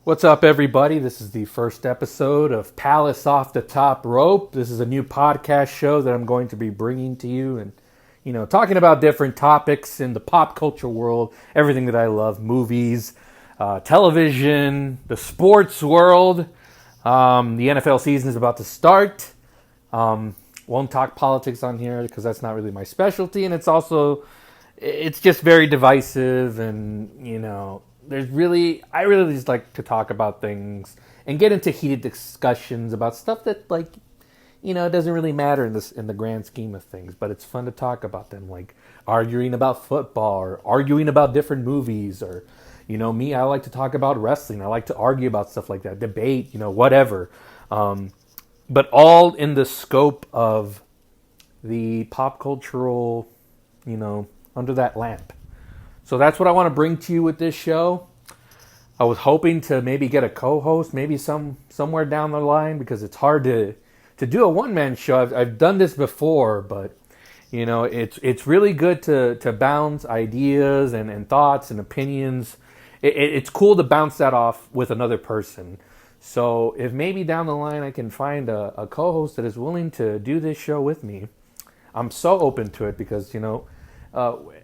What's up, everybody? This is the first episode of Palace Off the Top Rope. This is a new podcast show that I'm going to be bringing to you and, talking about different topics in the pop culture world, everything that I love, movies, television, the sports world. The NFL season is about to start. Won't talk politics on here because that's not really my specialty, and it's just very divisive, and, I really just like to talk about things and get into heated discussions about stuff that, it doesn't really matter in the grand scheme of things, but it's fun to talk about them, like arguing about football or arguing about different movies, or, me, I like to talk about wrestling. I like to argue about stuff like that, debate, whatever. But all in the scope of the pop cultural, under that lamp. So that's what I want to bring to you with this show. I was hoping to maybe get a co-host, maybe somewhere down the line, because it's hard to do a one-man show. I've done this before, but it's really good to bounce ideas and thoughts and opinions. It's cool to bounce that off with another person. So if maybe down the line I can find a co-host that is willing to do this show with me, I'm so open to it, because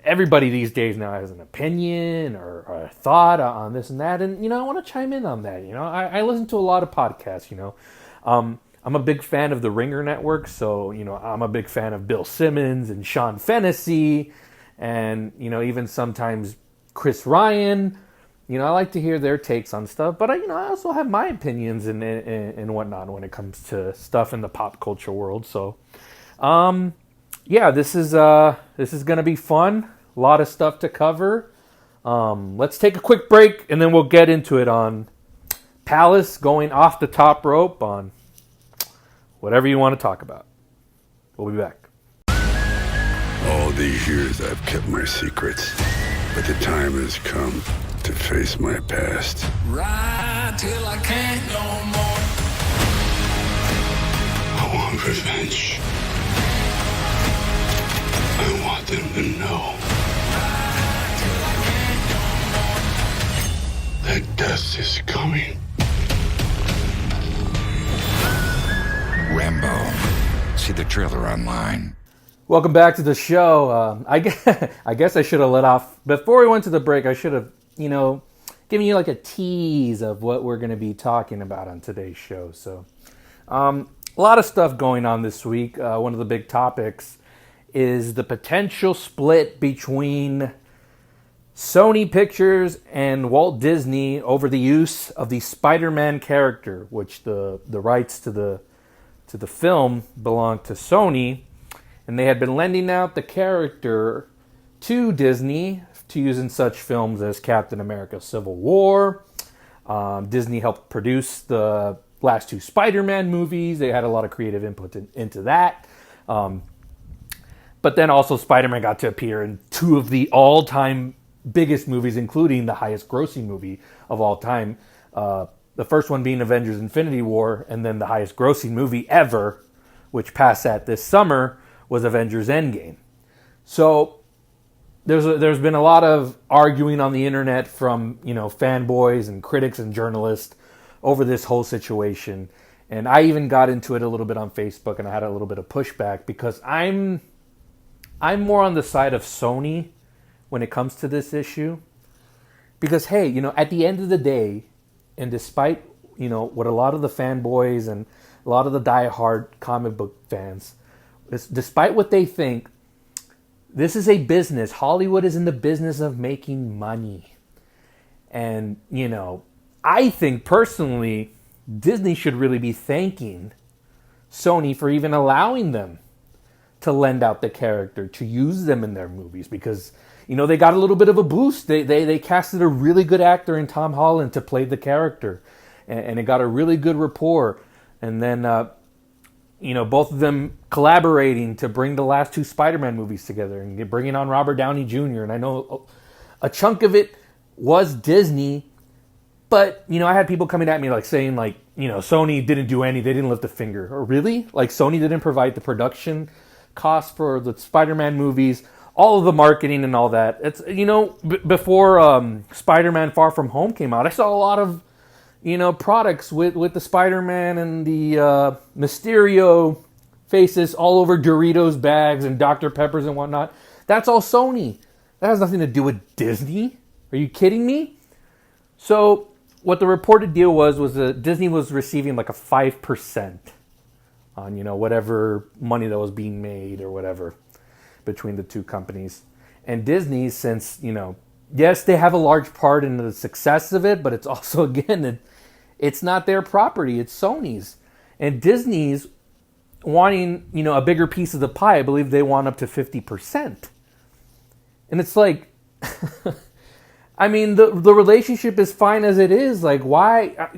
everybody these days now has an opinion or a thought on this and that, and I want to chime in on that. I listen to a lot of podcasts. I'm a big fan of the Ringer Network, so I'm a big fan of Bill Simmons and Sean Fennessy, and even sometimes Chris Ryan. I like to hear their takes on stuff, but I also have my opinions and whatnot when it comes to stuff in the pop culture world. So, this is going to be fun. A lot of stuff to cover. Let's take a quick break, and then we'll get into it on Palace going off the top rope, on whatever you want to talk about. We'll be back. All these years I've kept my secrets, but the time has come to face my past. Ride till I can't no more. I want revenge. I want them to know that death is coming. Rambo. See the trailer online. Welcome back to the show. I guess I should have let off before we went to the break. I should have, given you like a tease of what we're going to be talking about on today's show. So, a lot of stuff going on this week. One of the big topics is the potential split between Sony Pictures and Walt Disney over the use of the Spider-Man character, which the rights to the film belong to Sony, and they had been lending out the character to Disney to use in such films as Captain America: Civil War. Disney helped produce the last two Spider-Man movies. They had a lot of creative input into that. But then also Spider-Man got to appear in two of the all-time biggest movies, including the highest grossing movie of all time. The first one being Avengers: Infinity War, and then the highest grossing movie ever, which passed that this summer, was Avengers: Endgame. So there's been a lot of arguing on the internet from, fanboys and critics and journalists over this whole situation. And I even got into it a little bit on Facebook, and I had a little bit of pushback because I'm more on the side of Sony when it comes to this issue. Because, hey, at the end of the day, and despite, what a lot of the fanboys and a lot of the diehard comic book fans, despite what they think, this is a business. Hollywood is in the business of making money. And, I think personally, Disney should really be thanking Sony for even allowing them to lend out the character, to use them in their movies, because, they got a little bit of a boost. They casted a really good actor in Tom Holland to play the character, and it got a really good rapport. And then, both of them collaborating to bring the last two Spider-Man movies together and bringing on Robert Downey Jr. And I know a chunk of it was Disney, but, I had people coming at me saying Sony didn't do they didn't lift a finger. Or really? Sony didn't provide the production costs for the Spider-Man movies, all of the marketing and all that. It's, before Spider-Man Far From Home came out, I saw a lot of, products with the Spider-Man and the Mysterio faces all over Doritos bags and Dr. Peppers and whatnot. That's all Sony. That has nothing to do with Disney. Are you kidding me? So what the reported deal was that Disney was receiving like a 5% on, whatever money that was being made or whatever between the two companies. And Disney, since, yes, they have a large part in the success of it, but it's also, again, it's not their property. It's Sony's. And Disney's wanting, a bigger piece of the pie. I believe they want up to 50%. And it's like, I mean, the relationship is fine as it is. Like, why?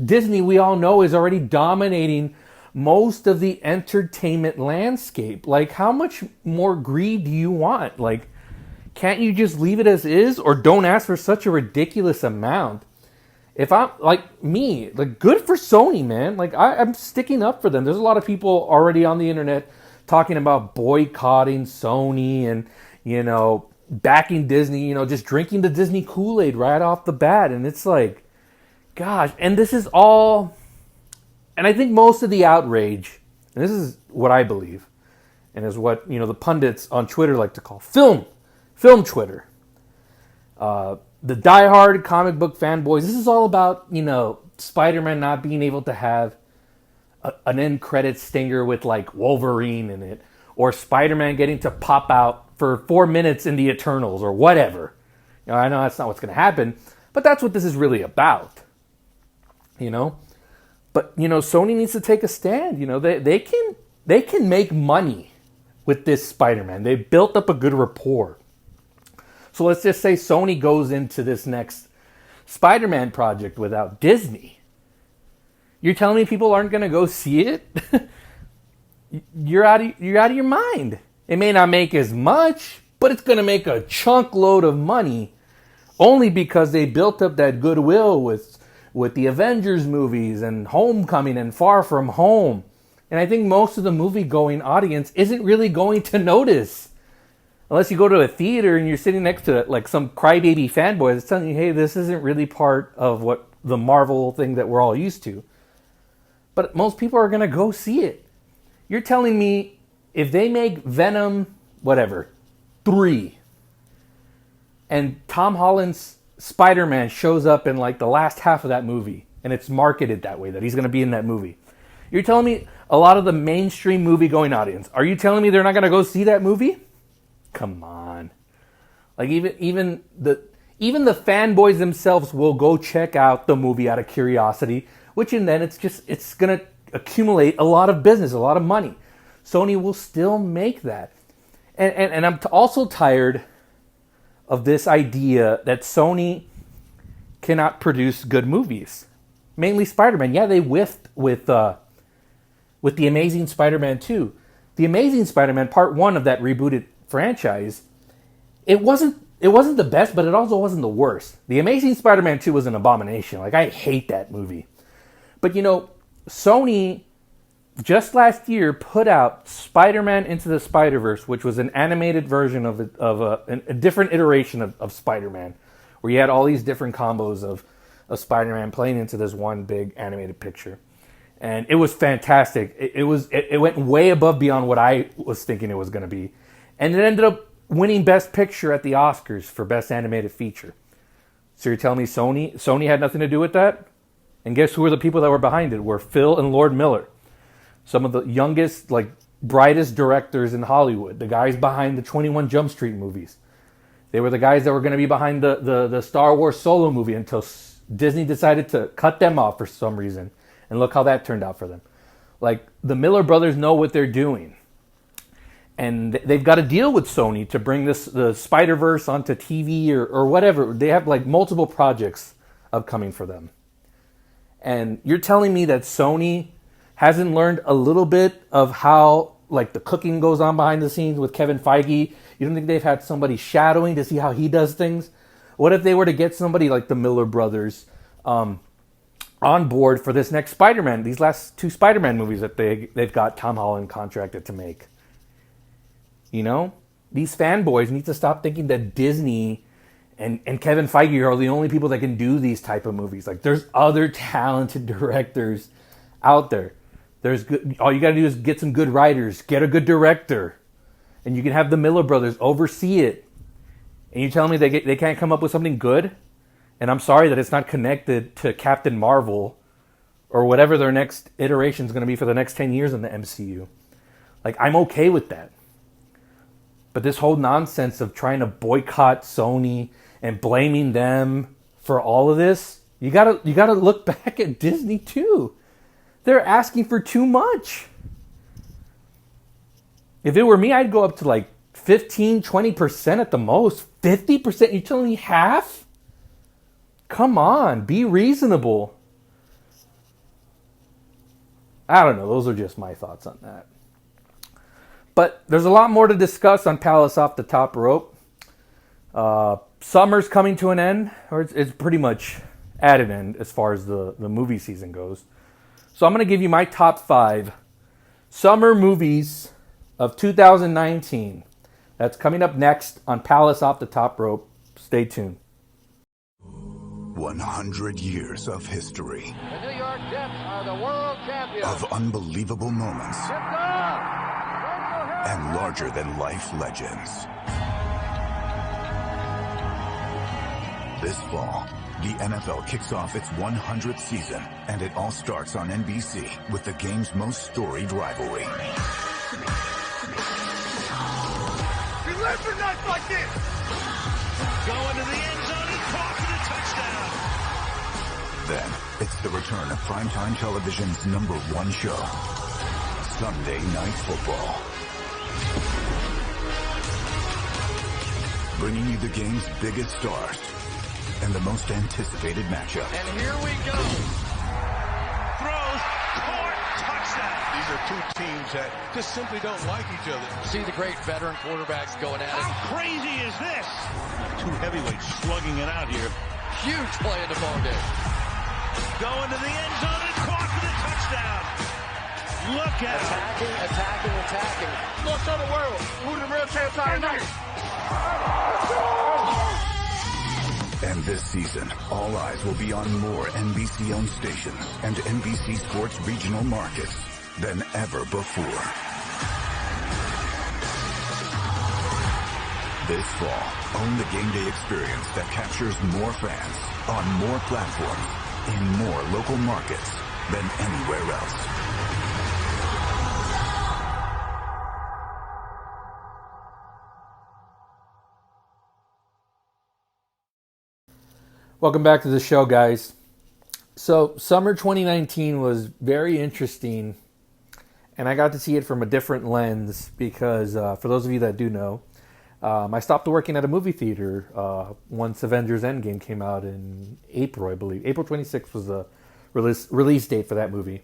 Disney, we all know, is already dominating most of the entertainment landscape. Like, how much more greed do you want? Like, can't you just leave it as is, or don't ask for such a ridiculous amount? If I'm like me, like, good for Sony, man. Like, I'm sticking up for them. There's a lot of people already on the internet talking about boycotting Sony and, backing Disney, just drinking the Disney Kool-Aid right off the bat. And it's like, gosh, and this is all, and I think most of the outrage, and this is what I believe, and is what, the pundits on Twitter like to call film Twitter. The diehard comic book fanboys, this is all about, Spider-Man not being able to have an end credit stinger with like Wolverine in it, or Spider-Man getting to pop out for 4 minutes in the Eternals or whatever. I know that's not what's going to happen, but that's what this is really about. But Sony needs to take a stand. They can make money with this Spider-Man. They built up a good rapport. So let's just say Sony goes into this next Spider-Man project without Disney. You're telling me people aren't going to go see it? You're out of your mind. It may not make as much, but it's going to make a chunk load of money only because they built up that goodwill with the Avengers movies and Homecoming and Far From Home. And I think most of the movie-going audience isn't really going to notice. Unless you go to a theater and you're sitting next to like some crybaby fanboy that's telling you, hey, this isn't really part of what the Marvel thing that we're all used to. But most people are going to go see it. You're telling me if they make Venom, 3, and Tom Holland's Spider-Man shows up in like the last half of that movie, and it's marketed that way, that he's going to be in that movie. You're telling me a lot of the mainstream movie-going audience, are you telling me they're not going to go see that movie? Come on. Like even the fanboys themselves will go check out the movie out of curiosity, which and then it's going to accumulate a lot of business, a lot of money. Sony will still make that. And I'm also tired of this idea that Sony cannot produce good movies. Mainly Spider-Man. Yeah, they whiffed with The Amazing Spider-Man 2. The Amazing Spider-Man, part 1 of that rebooted franchise, it wasn't the best, but it also wasn't the worst. The Amazing Spider-Man 2 was an abomination. Like, I hate that movie. But, Sony just last year put out Spider-Man Into the Spider-Verse, which was an animated version of a different iteration of Spider-Man, where you had all these different combos of Spider-Man playing into this one big animated picture. And it was fantastic. It went way above beyond what I was thinking it was going to be. And it ended up winning Best Picture at the Oscars for Best Animated Feature. So you're telling me Sony had nothing to do with that? And guess who were the people that were behind it? Were Phil and Lord Miller. Some of the youngest, brightest directors in Hollywood. The guys behind the 21 Jump Street movies. They were the guys that were going to be behind the Star Wars Solo movie until Disney decided to cut them off for some reason. And look how that turned out for them. Like, the Miller brothers know what they're doing. And they've got to deal with Sony to bring the Spider-Verse onto TV or whatever. They have, multiple projects upcoming for them. And you're telling me that Sony hasn't learned a little bit of how, the cooking goes on behind the scenes with Kevin Feige? You don't think they've had somebody shadowing to see how he does things? What if they were to get somebody like the Miller brothers on board for this next Spider-Man, these last 2 Spider-Man movies that they've got Tom Holland contracted to make? These fanboys need to stop thinking that Disney and Kevin Feige are the only people that can do these type of movies. Like, there's other talented directors out there. There's good. All you got to do is get some good writers, get a good director, and you can have the Miller brothers oversee it. And you tell me they can't come up with something good? And I'm sorry that it's not connected to Captain Marvel or whatever their next iteration is going to be for the next 10 years in the MCU. Like, I'm okay with that. But this whole nonsense of trying to boycott Sony and blaming them for all of this, you gotta look back at Disney too. They're asking for too much. If it were me, I'd go up to like 15, 20% at the most. 50%? You're telling me half? Come on, be reasonable. I don't know. Those are just my thoughts on that. But there's a lot more to discuss on Palace Off the Top Rope. Summer's coming to an end, or it's pretty much at an end as far as the movie season goes. So I'm going to give you my top 5 summer movies of 2019. That's coming up next on Palace Off the Top Rope. Stay tuned. 100 years of history. The New York Jets are the world champions. Of unbelievable moments. And larger-than-life legends. This fall, the NFL kicks off its 100th season, and it all starts on NBC with the game's most storied rivalry. We live for nights like this! Going to the end zone and caught for the touchdown! Then, it's the return of primetime television's #1 show, Sunday Night Football. Bringing you the game's biggest stars and the most anticipated matchup. And here we go. Throws, caught, touchdown. These are two teams that just simply don't like each other. See the great veteran quarterbacks going at it. How crazy is this? Two heavyweights slugging it out here. Huge play in the ball game. Going to the end zone and caught for the touchdown. Look at Attacking. Let's show the world who the real champs are tonight. And this season, all eyes will be on more NBC-owned stations and NBC Sports regional markets than ever before. This fall, own the game day experience that captures more fans on more platforms in more local markets than anywhere else. Welcome back to the show, guys. So, summer 2019 was very interesting, and I got to see it from a different lens because, for those of you that do know, I stopped working at a movie theater once Avengers Endgame came out in April, I believe. April 26th was the release date for that movie.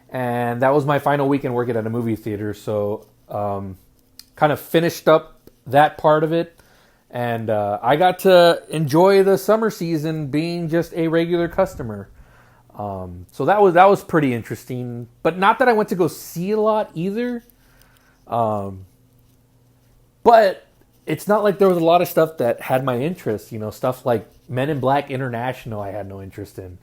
And that was my final weekend working at a movie theater, so kind of finished up that part of it. And I got to enjoy the summer season being just a regular customer. So that was pretty interesting. But not that I went to go see a lot either. But it's not like there was a lot of stuff that had my interest. You know, stuff like Men in Black International I had no interest in.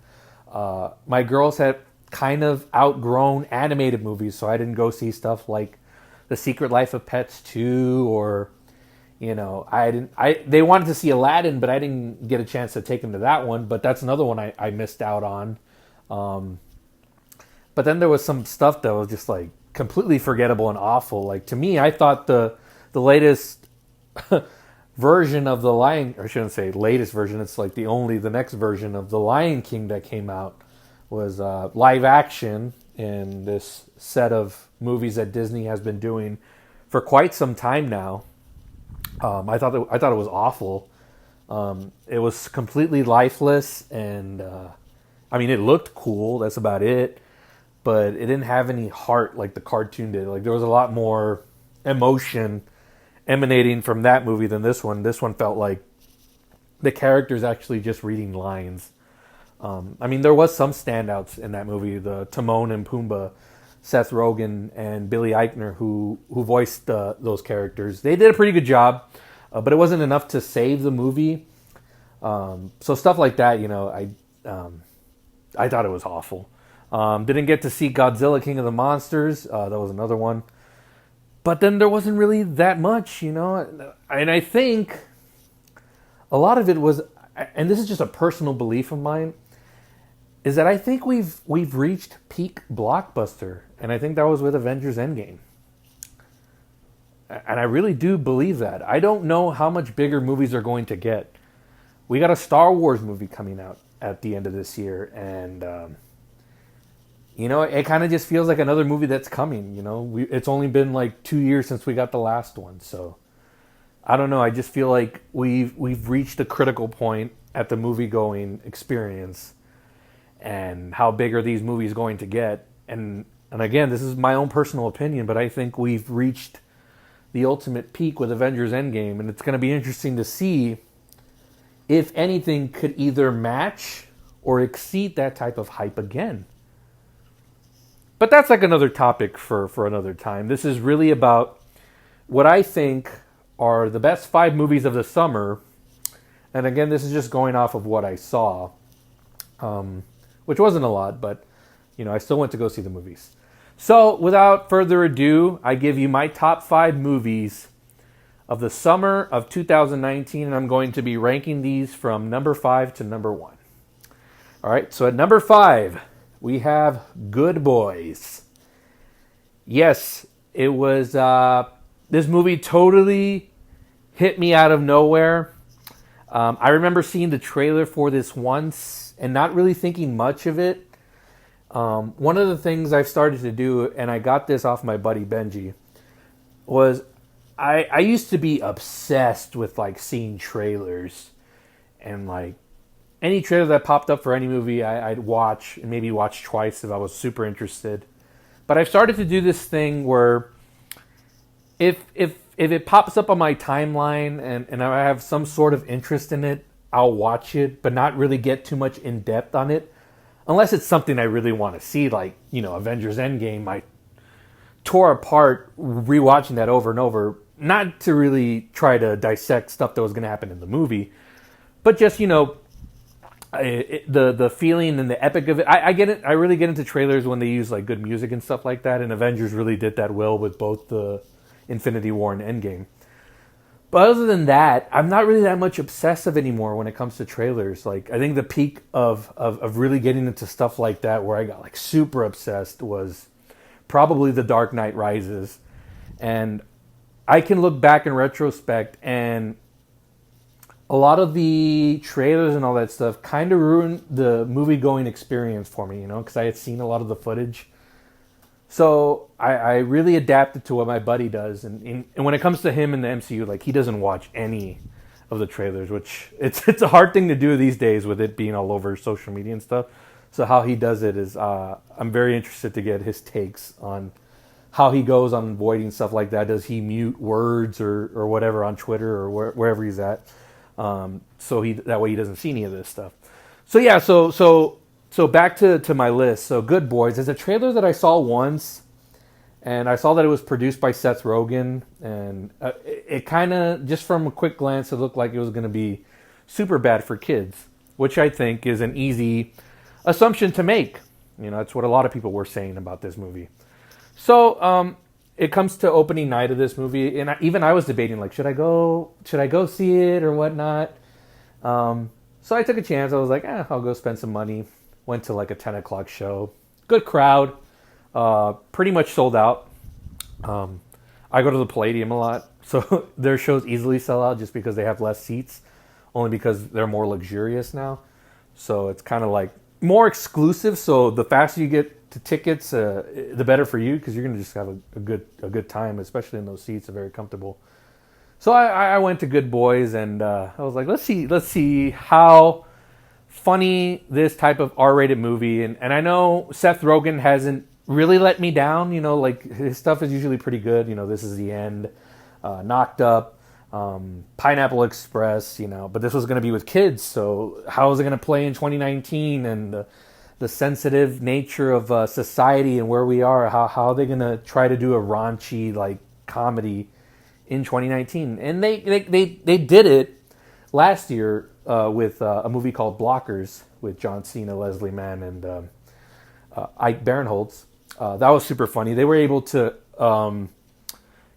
My girls had kind of outgrown animated movies, so I didn't go see stuff like The Secret Life of Pets 2 or... You know, they wanted to see Aladdin, but I didn't get a chance to take them to that one. But that's another one I missed out on. But then there was some stuff that was just like completely forgettable and awful. Like, to me, I thought the latest version of the Lion, or I shouldn't say latest version. It's like the next version of the Lion King that came out was live action in this set of movies that Disney has been doing for quite some time now. I thought it was awful. It was completely lifeless, and I mean, it looked cool. That's about it, but it didn't have any heart like the cartoon did. Like, there was a lot more emotion emanating from that movie than this one. This one felt like the characters actually just reading lines. I mean, there was some standouts in that movie. The Timon and Pumbaa, Seth Rogen and Billy Eichner, who voiced those characters. They did a pretty good job, but it wasn't enough to save the movie. So stuff like that, I thought it was awful. Didn't get to see Godzilla King of the Monsters. That was another one. But then there wasn't really that much, And I think a lot of it was, and this is just a personal belief of mine, is that I think we've reached peak blockbuster. And I think that was with Avengers Endgame. And I really do believe that. I don't know how much bigger movies are going to get. We got a Star Wars movie coming out at the end of this year. And, it kind of just feels like another movie that's coming. It's only been like 2 years since we got the last one. So, I don't know. I just feel like we've reached a critical point at the movie-going experience. And how big are these movies going to get? And again, this is my own personal opinion, but I think we've reached the ultimate peak with Avengers Endgame. And it's going to be interesting to see if anything could either match or exceed that type of hype again. But that's like another topic for another time. This is really about what I think are the best 5 movies of the summer. And again, this is just going off of what I saw, which wasn't a lot, but I still went to go see the movies. So without further ado, I give you my top 5 movies of the summer of 2019, and I'm going to be ranking these from number 5 to number 1. All right, so at number 5, we have Good Boys. Yes, it was, this movie totally hit me out of nowhere. I remember seeing the trailer for this once and not really thinking much of it. One of the things I've started to do, and I got this off my buddy Benji, was I used to be obsessed with like seeing trailers, and like any trailer that popped up for any movie I'd watch, and maybe watch twice if I was super interested. But I've started to do this thing where if it pops up on my timeline and I have some sort of interest in it, I'll watch it, but not really get too much in depth on it. Unless it's something I really want to see, like, Avengers Endgame. I tore apart rewatching that over and over, not to really try to dissect stuff that was going to happen in the movie, but just, the feeling and the epic of it. I get it. I really get into trailers when they use like good music and stuff like that, and Avengers really did that well with both the Infinity War and Endgame. But other than that, I'm not really that much obsessive anymore when it comes to trailers. Like, I think the peak of really getting into stuff like that, where I got like super obsessed, was probably The Dark Knight Rises. And I can look back in retrospect, and a lot of the trailers and all that stuff kind of ruined the movie-going experience for me, because I had seen a lot of the footage. So I really adapted to what my buddy does, and when it comes to him in the MCU, like, he doesn't watch any of the trailers, which it's a hard thing to do these days with it being all over social media and stuff. So how he does it is, I'm very interested to get his takes on how he goes on avoiding stuff like that. Does he mute words or whatever on Twitter or wherever he's at, so that way he doesn't see any of this stuff. So yeah, So back to my list. So Good Boys is a trailer that I saw once, and I saw that it was produced by Seth Rogen, and it kind of, just from a quick glance, it looked like it was going to be super bad for kids, which I think is an easy assumption to make. That's what a lot of people were saying about this movie. So it comes to opening night of this movie, and even I was debating, like, should I go see it or whatnot? So I took a chance. I was like, I'll go spend some money. Went to like a 10 o'clock show. Good crowd. Pretty much sold out. I go to the Palladium a lot, so their shows easily sell out just because they have less seats, only because they're more luxurious now. So it's kind of like more exclusive. So the faster you get to tickets, the better for you, because you're going to just have a good time, especially in those seats. They're very comfortable. So I went to Good Boys, and I was like, let's see how funny this type of R-rated movie, and I know Seth Rogen hasn't really let me down. Like, his stuff is usually pretty good. This Is the End, Knocked Up, Pineapple Express, but this was going to be with kids, so how is it going to play in 2019, and the sensitive nature of society and where we are, how are they going to try to do a raunchy like comedy in 2019? And they did it last year with a movie called Blockers with John Cena, Leslie Mann, and Ike Barinholtz. That was super funny. They were able to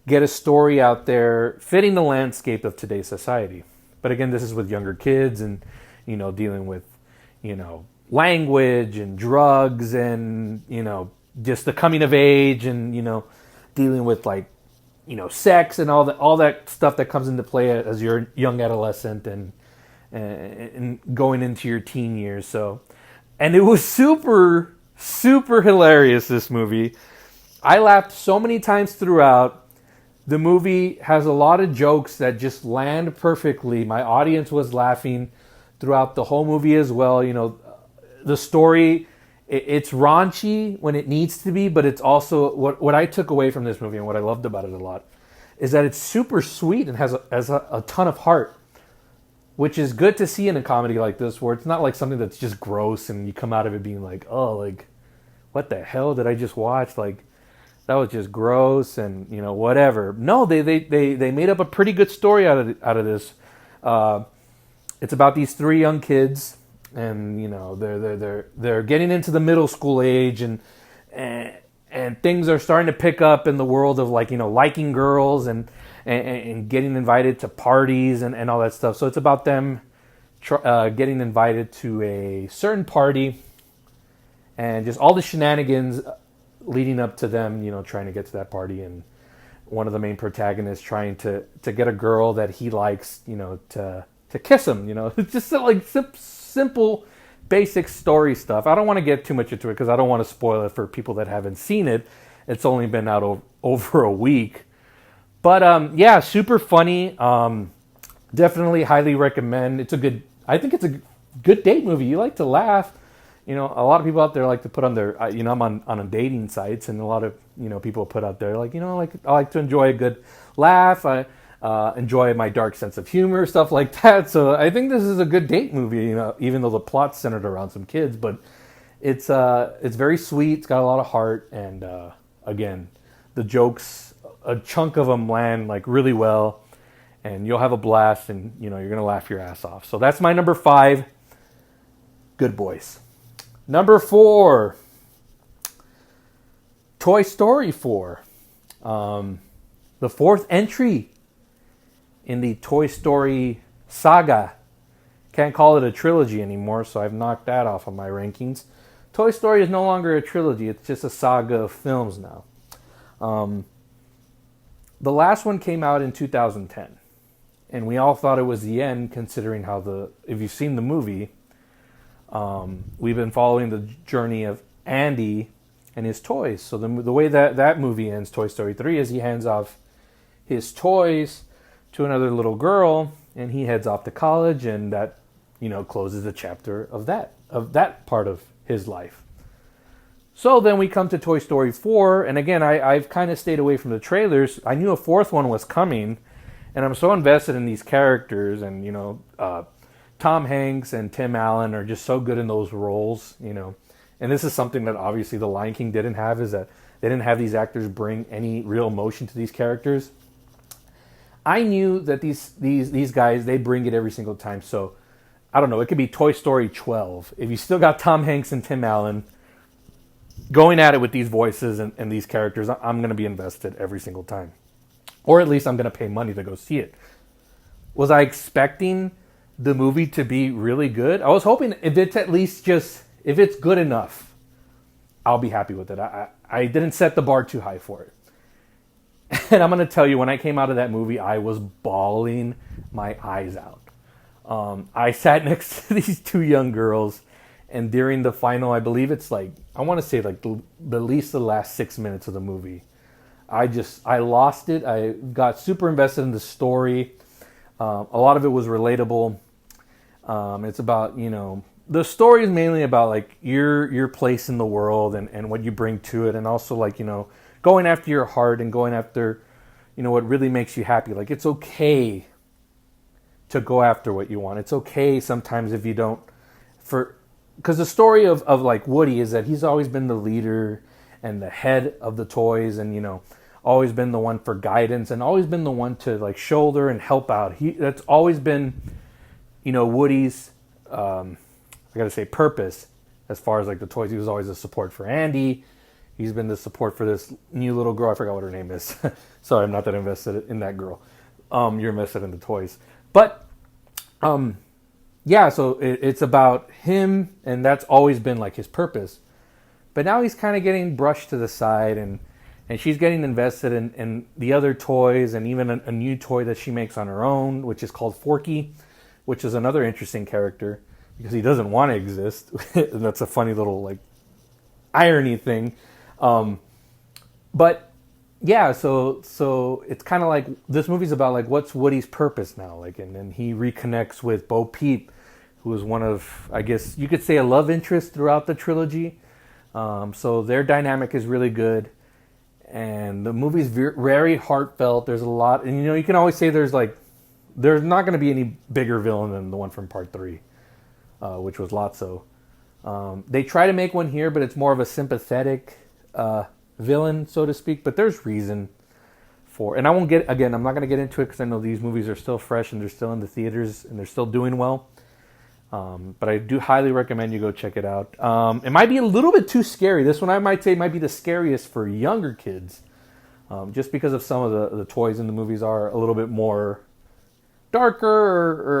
get a story out there fitting the landscape of today's society. But again, this is with younger kids and, dealing with, language and drugs and, just the coming of age and, dealing with sex and all that stuff that comes into play as you're a young adolescent and going into your teen years. So, and it was super, super hilarious, this movie. I laughed so many times throughout. The movie has a lot of jokes that just land perfectly. My audience was laughing throughout the whole movie as well. The story, it's raunchy when it needs to be, but it's also, what I took away from this movie and what I loved about it a lot is that it's super sweet and has a ton of heart, which is good to see in a comedy like this, where it's not like something that's just gross and you come out of it being like, oh, like, what the hell did I just watch? Like, that was just gross and, whatever. No, they made up a pretty good story out of this. It's about these three young kids, and, they're getting into the middle school age, and things are starting to pick up in the world of, liking girls and getting invited to parties and all that stuff. So it's about them getting invited to a certain party and just all the shenanigans leading up to them, trying to get to that party, and one of the main protagonists trying to get a girl that he likes, to kiss him, It's just simple, basic story stuff. I don't want to get too much into it because I don't want to spoil it for people that haven't seen it. It's only been out over a week. But, yeah, super funny. Definitely highly recommend. I think it's a good date movie. You like to laugh. A lot of people out there like to put on their, I'm on dating sites, and a lot of, people put out there, I like to enjoy a good laugh. I enjoy my dark sense of humor, stuff like that. So I think this is a good date movie, even though the plot's centered around some kids. But it's very sweet. It's got a lot of heart. And, again, the jokes, a chunk of them land, really well. And you'll have a blast, and, you're going to laugh your ass off. So that's my number 5, Good Boys. Number 4, Toy Story 4. The fourth entry in the Toy Story saga. Can't call it a trilogy anymore, so I've knocked that off of my rankings. Toy Story is no longer a trilogy, it's just a saga of films now. The last one came out in 2010, and we all thought it was the end, considering how if you've seen the movie, we've been following the journey of Andy and his toys. So the way that movie ends, Toy Story 3, is he hands off his toys to another little girl, and he heads off to college, and that, closes the chapter of that part of his life. So then we come to Toy Story 4, and again, I've kind of stayed away from the trailers. I knew a fourth one was coming, and I'm so invested in these characters, and, Tom Hanks and Tim Allen are just so good in those roles, And this is something that obviously The Lion King didn't have, is that they didn't have these actors bring any real emotion to these characters. I knew that these guys, they bring it every single time. So, I don't know, it could be Toy Story 12. If you still got Tom Hanks and Tim Allen going at it with these voices and these characters, I'm going to be invested every single time. Or at least I'm going to pay money to go see it. Was I expecting the movie to be really good? I was hoping if it's at least if it's good enough, I'll be happy with it. I didn't set the bar too high for it. And I'm going to tell you, when I came out of that movie, I was bawling my eyes out. I sat next to these two young girls, and during the final, I believe it's I want to say at least the last 6 minutes of the movie, I lost it. I got super invested in the story. A lot of it was relatable. It's about, the story is mainly about your place in the world and what you bring to it, and also going after your heart and going after, what really makes you happy. It's okay to go after what you want. It's okay sometimes if you don't, because the story of Woody is that he's always been the leader and the head of the toys, and always been the one for guidance, and always been the one to shoulder and help out. That's always been Woody's, I gotta say, purpose as far as like the toys. He was always a support for Andy. He's been the support for this new little girl. I forgot what her name is. Sorry, I'm not that invested in that girl. You're invested in the toys. But, yeah, so it's about him, and that's always been like his purpose. But now he's kind of getting brushed to the side, and she's getting invested in the other toys, and even a new toy that she makes on her own, which is called Forky, which is another interesting character because he doesn't want to exist. And that's a funny little like irony thing. But yeah, so it's kind of like this movie's about like what's Woody's purpose now, like, and then he reconnects with Bo Peep, who is one of, I guess you could say, a love interest throughout the trilogy. So their dynamic is really good, and the movie's very heartfelt. There's a lot, and you can always say there's not going to be any bigger villain than the one from Part 3, which was Lotso. They try to make one here, but it's more of a sympathetic villain, so to speak. But there's reason for, and I'm not going to get into it because I know these movies are still fresh and they're still in the theaters and they're still doing well. But I do highly recommend you go check it out. It might be a little bit too scary. This one I might say might be the scariest for younger kids, just because of some of the toys in the movies are a little bit more darker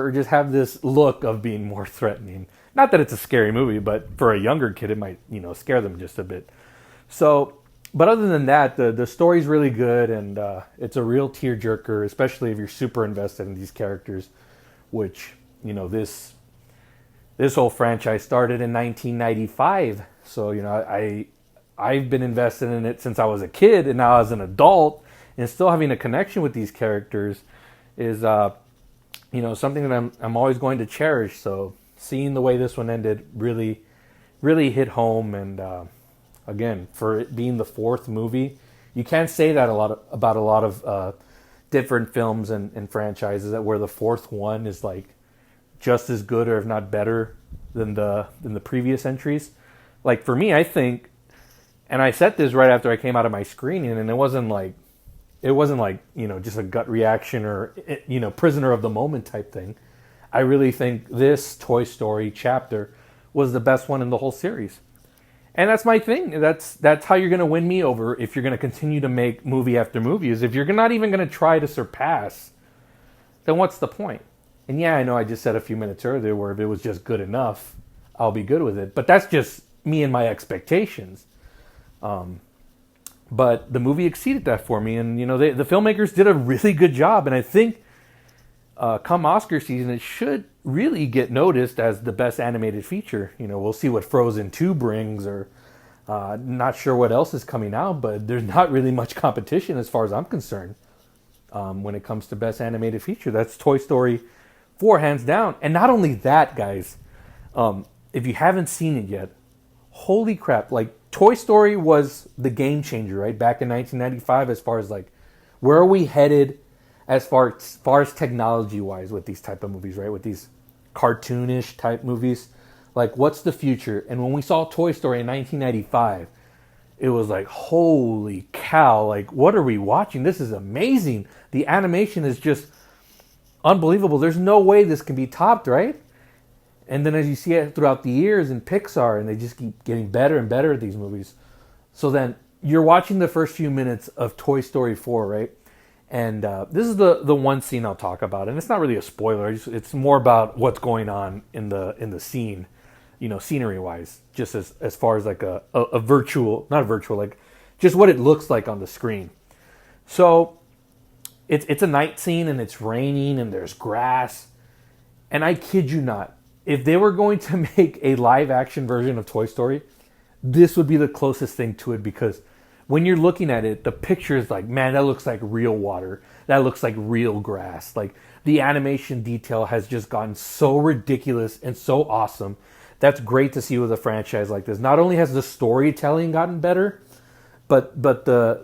or just have this look of being more threatening. Not that it's a scary movie, but for a younger kid, it might scare them just a bit. So, but other than that, the story's really good, and it's a real tearjerker, especially if you're super invested in these characters, which this whole franchise started in 1995. So, I've been invested in it since I was a kid, and now as an adult, and still having a connection with these characters is, something that I'm always going to cherish. So seeing the way this one ended really, really hit home. And, again, for it being the fourth movie, you can't say that about a lot of different films and franchises, that where the fourth one is like just as good or if not better than the previous entries. Like for me, I think, and I said this right after I came out of my screening, and it wasn't like just a gut reaction or prisoner of the moment type thing. I really think this Toy Story chapter was the best one in the whole series. And that's my thing. That's how you're going to win me over if you're going to continue to make movie after movie. Is if you're not even going to try to surpass, then what's the point? And yeah, I know I just said a few minutes earlier where if it was just good enough, I'll be good with it. But that's just me and my expectations. But the movie exceeded that for me. And, the filmmakers did a really good job. And I think come Oscar season, it should really get noticed as the best animated feature. We'll see what Frozen 2 brings, or not sure what else is coming out. But there's not really much competition as far as I'm concerned when it comes to best animated feature. That's Toy Story 4, hands down. And not only that, guys, if you haven't seen it yet, holy crap, like Toy Story was the game changer, right? Back in 1995, as far as like, where are we headed as far as technology wise with these type of movies, right? With these cartoonish type movies, like what's the future? And when we saw Toy Story in 1995, it was like, holy cow, like what are we watching? This is amazing. The animation is just unbelievable. There's no way this can be topped, right? And then as you see it throughout the years in Pixar, and they just keep getting better and better at these movies. So then you're watching the first few minutes of Toy Story 4, right? And this is the one scene I'll talk about, and it's not really a spoiler. It's more about what's going on in the scene, scenery wise, just as far as like a virtual, not a virtual, like just what it looks like on the screen. So it's a night scene, and it's raining, and there's grass, and I kid you not, if they were going to make a live action version of Toy Story, this would be the closest thing to it, because when you're looking at it, the picture is like, man, that looks like real water. That looks like real grass. Like the animation detail has just gotten so ridiculous and so awesome. That's great to see with a franchise like this. Not only has the storytelling gotten better, but the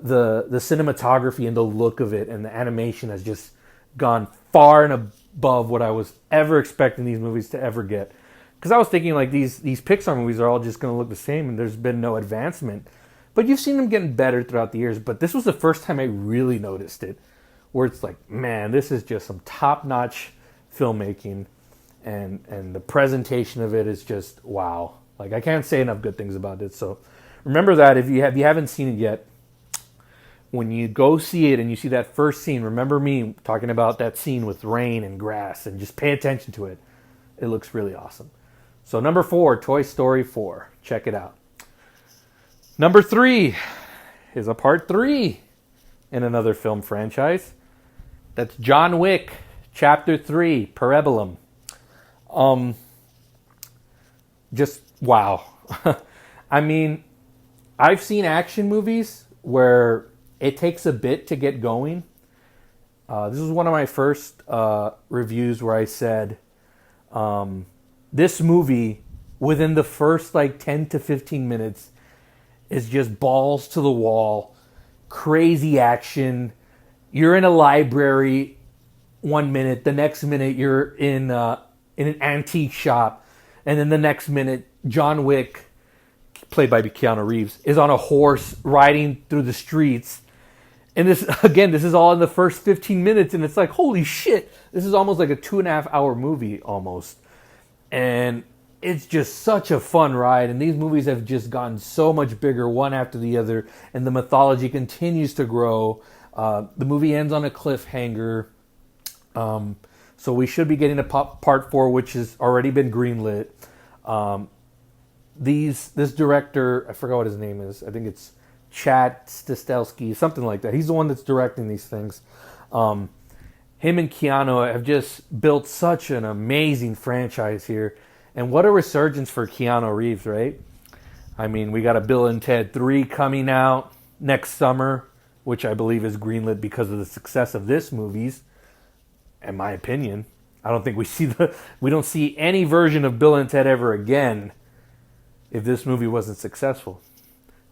cinematography and the look of it and the animation has just gone far and above what I was ever expecting these movies to ever get. Because I was thinking like these Pixar movies are all just going to look the same, and there's been no advancement. But you've seen them getting better throughout the years. But this was the first time I really noticed it, where it's like, man, this is just some top-notch filmmaking. and the presentation of it is just wow. Like, I can't say enough good things about it. So remember that if you haven't seen it yet, when you go see it and you see that first scene, remember me talking about that scene with rain and grass, and just pay attention to it. It looks really awesome. So number 4, Toy Story 4. Check it out. Number 3 is a part 3 in another film franchise. That's John Wick, Chapter 3, Parabellum. Just wow. I mean, I've seen action movies where it takes a bit to get going. This was one of my first reviews where I said, this movie, within the first like 10 to 15 minutes, is just balls to the wall, crazy action. You're in a library 1 minute, the next minute you're in an antique shop, and then the next minute John Wick, played by Keanu Reeves, is on a horse riding through the streets. And this is all in the first 15 minutes, and it's like, holy shit, this is almost like a 2.5 hour movie almost. And it's just such a fun ride, and these movies have just gotten so much bigger one after the other, and the mythology continues to grow. The movie ends on a cliffhanger, so we should be getting to part 4, which has already been greenlit. This director, I forgot what his name is, I think it's Chad Stahelski, something like that. He's the one that's directing these things. Him and Keanu have just built such an amazing franchise here. And what a resurgence for Keanu Reeves, right? I mean, we got a Bill and Ted 3 coming out next summer, which I believe is greenlit because of the success of this movie's, in my opinion. I don't think we don't see any version of Bill and Ted ever again if this movie wasn't successful.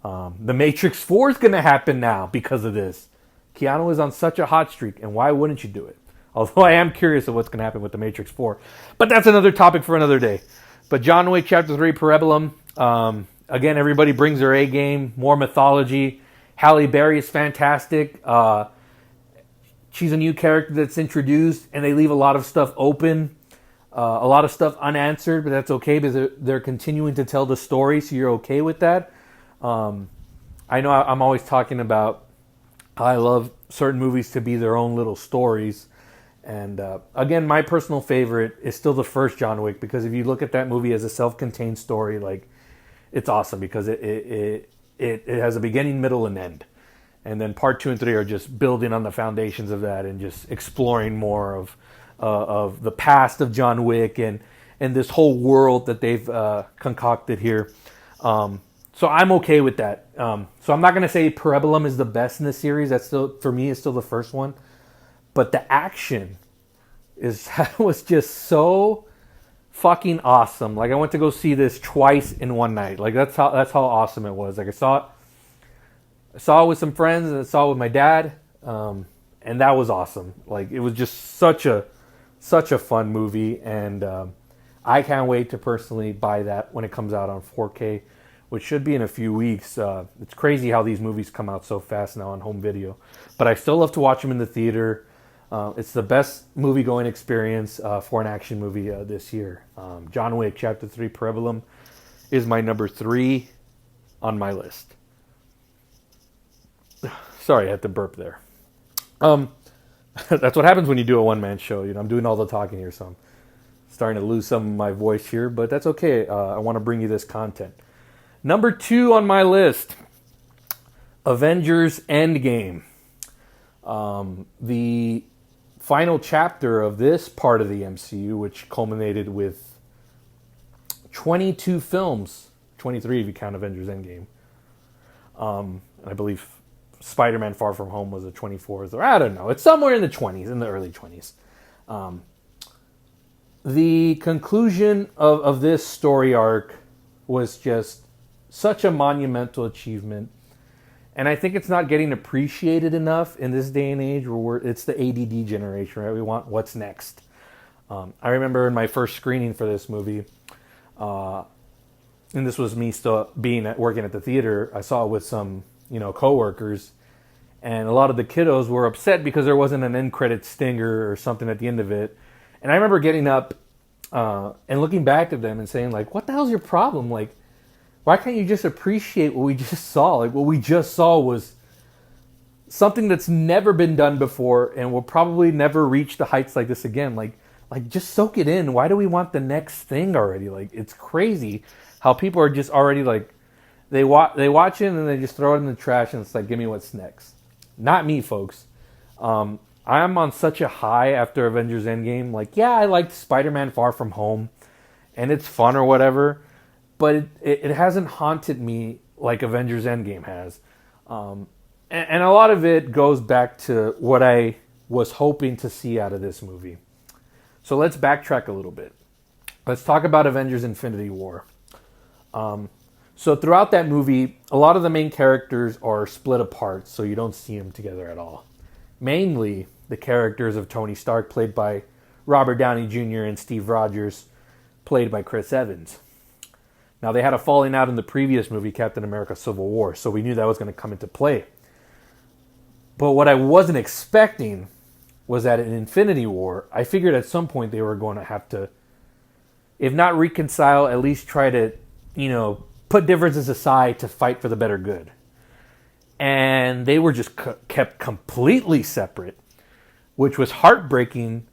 The Matrix 4 is going to happen now because of this. Keanu is on such a hot streak, and why wouldn't you do it? Although I am curious of what's going to happen with The Matrix 4. But that's another topic for another day. But John Wick Chapter 3, Parabellum. Again, everybody brings their A game. More mythology. Halle Berry is fantastic. She's a new character that's introduced, and they leave a lot of stuff open. A lot of stuff unanswered, but that's okay because they're continuing to tell the story, so you're okay with that. I know I'm always talking about how I love certain movies to be their own little stories. And again, my personal favorite is still the first John Wick, because if you look at that movie as a self-contained story, like, it's awesome because it has a beginning, middle, and end. And then part 2 and 3 are just building on the foundations of that and just exploring more of the past of John Wick and this whole world that they've concocted here. So I'm okay with that. So I'm not going to say Parabellum is the best in the series. That's still, for me, is still the first one. But the action was just so fucking awesome. Like, I went to go see this twice in one night. Like, that's how awesome it was. Like, I saw it with some friends, and I saw it with my dad, and that was awesome. Like, it was just such a fun movie, and I can't wait to personally buy that when it comes out on 4K, which should be in a few weeks. It's crazy how these movies come out so fast now on home video, but I still love to watch them in the theater. It's the best movie-going experience for an action movie this year. John Wick Chapter 3, Parabellum is my number 3 on my list. Sorry, I had to burp there. That's what happens when you do a one-man show. You know, I'm doing all the talking here, so I'm starting to lose some of my voice here, but that's okay. I want to bring you this content. Number 2 on my list, Avengers Endgame. The final chapter of this part of the MCU, which culminated with 22 films, 23 if you count Avengers Endgame. And I believe Spider-Man Far From Home was the 24th, or I don't know. It's somewhere in the 20s, in the early 20s. The conclusion of this story arc was just such a monumental achievement. And I think it's not getting appreciated enough in this day and age where it's the ADD generation, right? We want what's next. I remember in my first screening for this movie, and this was me still working at the theater, I saw it with some, coworkers, and a lot of the kiddos were upset because there wasn't an end credit stinger or something at the end of it. And I remember getting up and looking back at them and saying, like, what the hell's your problem? Like, why can't you just appreciate what we just saw? Like, what we just saw was something that's never been done before and will probably never reach the heights like this again. Like just soak it in. Why do we want the next thing already? Like, it's crazy how people are just already like, they watch it and they just throw it in the trash and it's like, give me what's next. Not me, folks. I'm on such a high after Avengers Endgame. Like, yeah, I liked Spider-Man Far From Home and it's fun or whatever, but it hasn't haunted me like Avengers Endgame has. And a lot of it goes back to what I was hoping to see out of this movie. So let's backtrack a little bit. Let's talk about Avengers Infinity War. So throughout that movie, a lot of the main characters are split apart, so you don't see them together at all. Mainly the characters of Tony Stark, played by Robert Downey Jr., and Steve Rogers, played by Chris Evans. Now, they had a falling out in the previous movie, Captain America Civil War, so we knew that was going to come into play. But what I wasn't expecting was that in Infinity War, I figured at some point they were going to have to, if not reconcile, at least try to, put differences aside to fight for the better good. And they were just kept completely separate, which was heartbreaking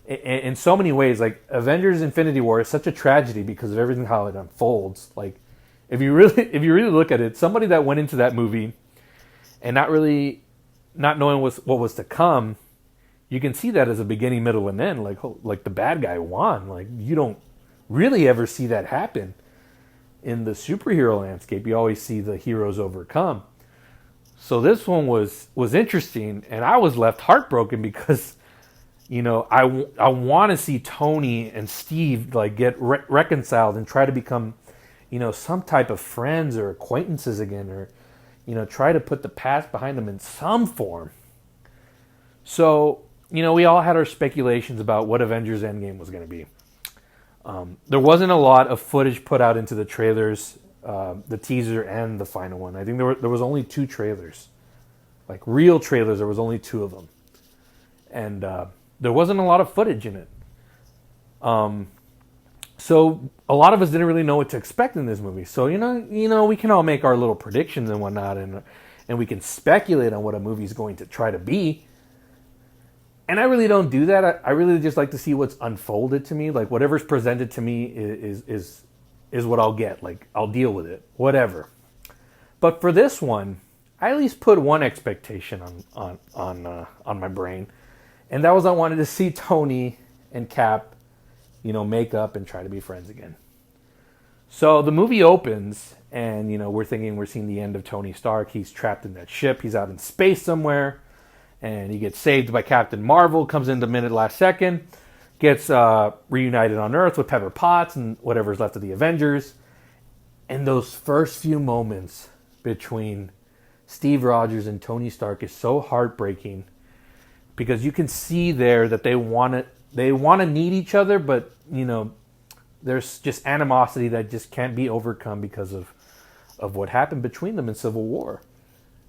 in so many ways. Like, Avengers Infinity War is such a tragedy because of everything, how it unfolds. Like, if you really look at it, somebody that went into that movie and not knowing what was to come, you can see that as a beginning, middle, and end. Like the bad guy won. Like, you don't really ever see that happen in the superhero landscape. You always see the heroes overcome. So this one was interesting, and I was left heartbroken because, I want to see Tony and Steve like get reconciled and try to become, some type of friends or acquaintances again, or try to put the past behind them in some form. So, we all had our speculations about what Avengers Endgame was going to be. There wasn't a lot of footage put out into the trailers, the teaser and the final one. I think there was only 2 trailers. Like, real trailers, there was only 2 of them. And there wasn't a lot of footage in it. So a lot of us didn't really know what to expect in this movie. So, we can all make our little predictions and whatnot, and we can speculate on what a movie is going to try to be. And I really don't do that. I really just like to see what's unfolded to me. Like, whatever's presented to me is what I'll get. Like, I'll deal with it, whatever. But for this one, I at least put one expectation on my brain, and that was I wanted to see Tony and Cap, make up and try to be friends again. So the movie opens, and we're thinking we're seeing the end of Tony Stark. He's trapped in that ship. He's out in space somewhere. And he gets saved by Captain Marvel, comes in the minute last second, gets reunited on Earth with Pepper Potts and whatever's left of the Avengers. And those first few moments between Steve Rogers and Tony Stark is so heartbreaking because you can see there that they want to need each other, but there's just animosity that just can't be overcome because of what happened between them in Civil War.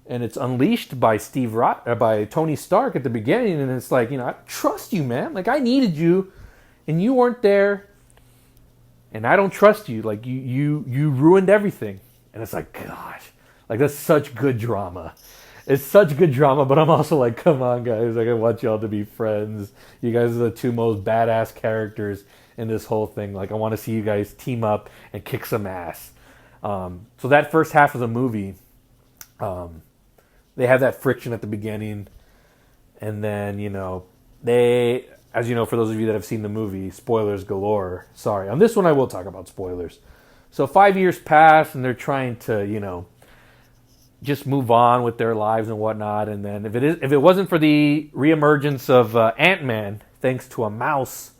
And it's unleashed by by Tony Stark at the beginning, and it's like, I trust you, man. Like, I needed you, and you weren't there, and I don't trust you. Like, you ruined everything. And it's like, gosh, like, that's such good drama. It's such good drama, but I'm also like, come on, guys. Like, I want y'all to be friends. You guys are the 2 most badass characters in this whole thing. Like, I want to see you guys team up and kick some ass. So that first half of the movie, they have that friction at the beginning, and then, they, as you know, for those of you that have seen the movie, spoilers galore. Sorry, on this one I will talk about spoilers. So 5 years pass, and they're trying to, just move on with their lives and whatnot, and then if it wasn't for the reemergence of Ant-Man, thanks to a mouse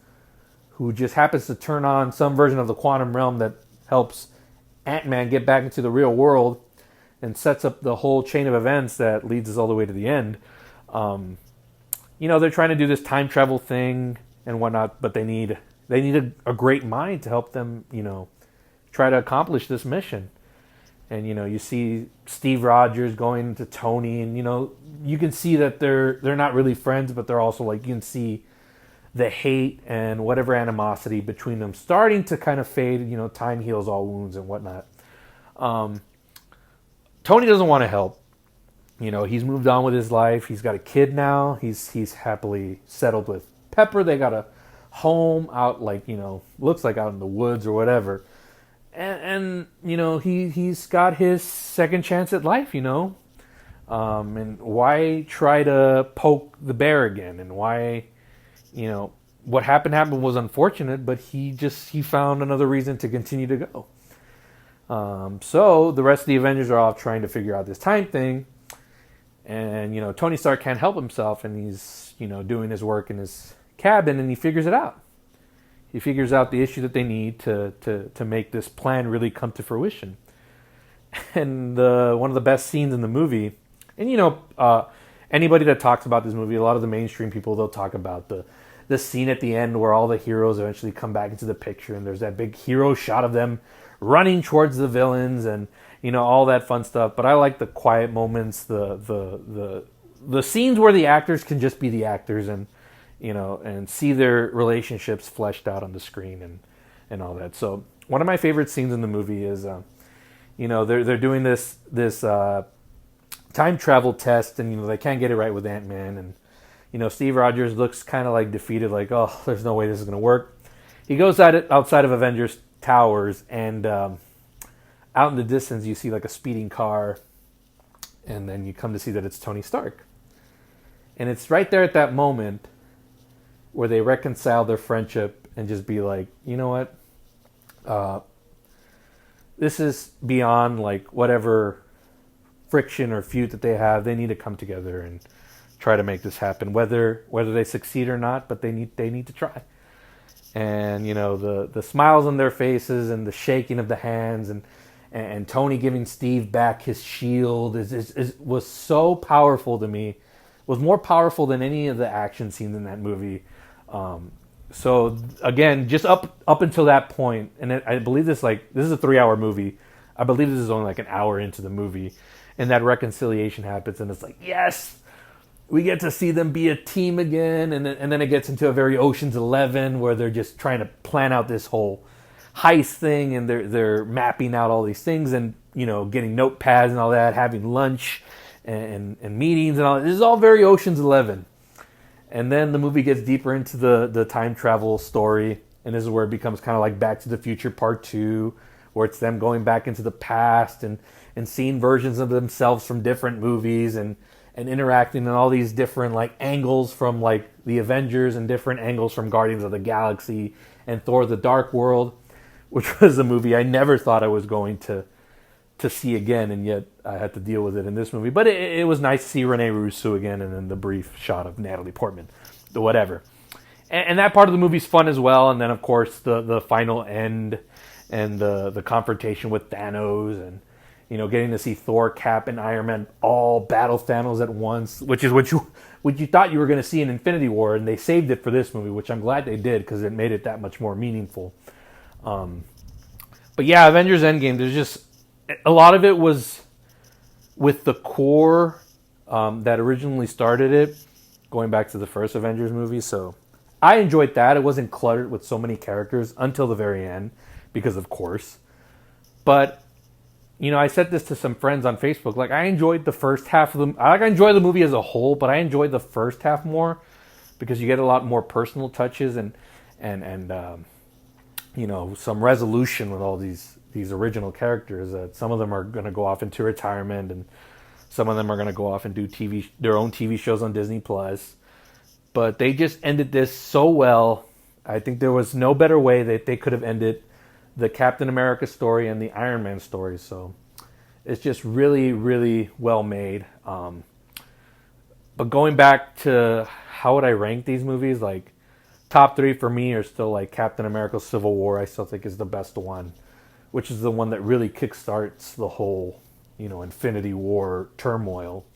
who just happens to turn on some version of the quantum realm that helps Ant-Man get back into the real world, and sets up the whole chain of events that leads us all the way to the end. They're trying to do this time travel thing and whatnot, but they need a great mind to help them, try to accomplish this mission. And, you see Steve Rogers going to Tony, and, you can see that they're not really friends, but they're also like, you can see the hate and whatever animosity between them starting to kind of fade. Time heals all wounds and whatnot. Tony doesn't want to help. He's moved on with his life. He's got a kid now. He's happily settled with Pepper. They got a home out, looks like out in the woods or whatever. And he's got his second chance at life, and why try to poke the bear again? And why, what happened was unfortunate, but he found another reason to continue to go. So the rest of the Avengers are off trying to figure out this time thing. And, Tony Stark can't help himself, and he's, doing his work in his cabin, and he figures it out. He figures out the issue that they need to make this plan really come to fruition. And one of the best scenes in the movie, and anybody that talks about this movie, a lot of the mainstream people, they'll talk about the scene at the end where all the heroes eventually come back into the picture, and there's that big hero shot of them running towards the villains, and all that fun stuff. But I like the quiet moments, the scenes where the actors can just be the actors, and and see their relationships fleshed out on the screen and all that. So one of my favorite scenes in the movie is, they're doing this time travel test, and they can't get it right with Ant-Man, and Steve Rogers looks kind of like defeated, like, oh, there's no way this is going to work. He goes outside of Avengers Towers, and out in the distance you see like a speeding car, and then you come to see that it's Tony Stark. And it's right there at that moment where they reconcile their friendship and just be like, you know what? This is beyond like whatever friction or feud that they have. They need to come together and try to make this happen, whether they succeed or not, but they need to try. And the smiles on their faces and the shaking of the hands and Tony giving Steve back his shield was so powerful to me. Was more powerful than any of the action scenes in that movie. So again, just up until that point, and I believe this is a 3-hour movie. I believe this is only like an hour into the movie, and that reconciliation happens, and it's like, yes, we get to see them be a team again, and then it gets into a very Ocean's 11 where they're just trying to plan out this whole heist thing, and they're mapping out all these things, and getting notepads and all that, having lunch and meetings and all. This is all very Ocean's 11. And then the movie gets deeper into the time travel story, and this is where it becomes kind of like Back to the Future Part 2, where it's them going back into the past and seeing versions of themselves from different movies and interacting in all these different like angles from like the Avengers and different angles from Guardians of the Galaxy and Thor: The Dark World, which was a movie I never thought I was going to see again, and yet I had to deal with it in this movie. But it was nice to see Rene Russo again, and then the brief shot of Natalie Portman, the whatever. And that part of the movie's fun as well. And then, of course, the final end and the confrontation with Thanos, and getting to see Thor, Cap, and Iron Man all battle Thanos at once, which is what you thought you were going to see in Infinity War, and they saved it for this movie, which I'm glad they did because it made it that much more meaningful. But yeah, Avengers Endgame, there's just a lot of it was with the core that originally started it, going back to the first Avengers movie. So I enjoyed that. It wasn't cluttered with so many characters until the very end, because of course. But I said this to some friends on Facebook. Like, I enjoyed the first half of I enjoy the movie as a whole, but I enjoyed the first half more because you get a lot more personal touches and some resolution with all these original characters. That some of them are going to go off into retirement, and some of them are going to go off and do their own TV shows on Disney Plus. But they just ended this so well. I think there was no better way that they could have ended the Captain America story and the Iron Man story. So it's just really, really well made. But going back to how would I rank these movies, like top 3 for me are still like Captain America Civil War. I still think is the best one, which is the one that really kickstarts the whole, Infinity War turmoil.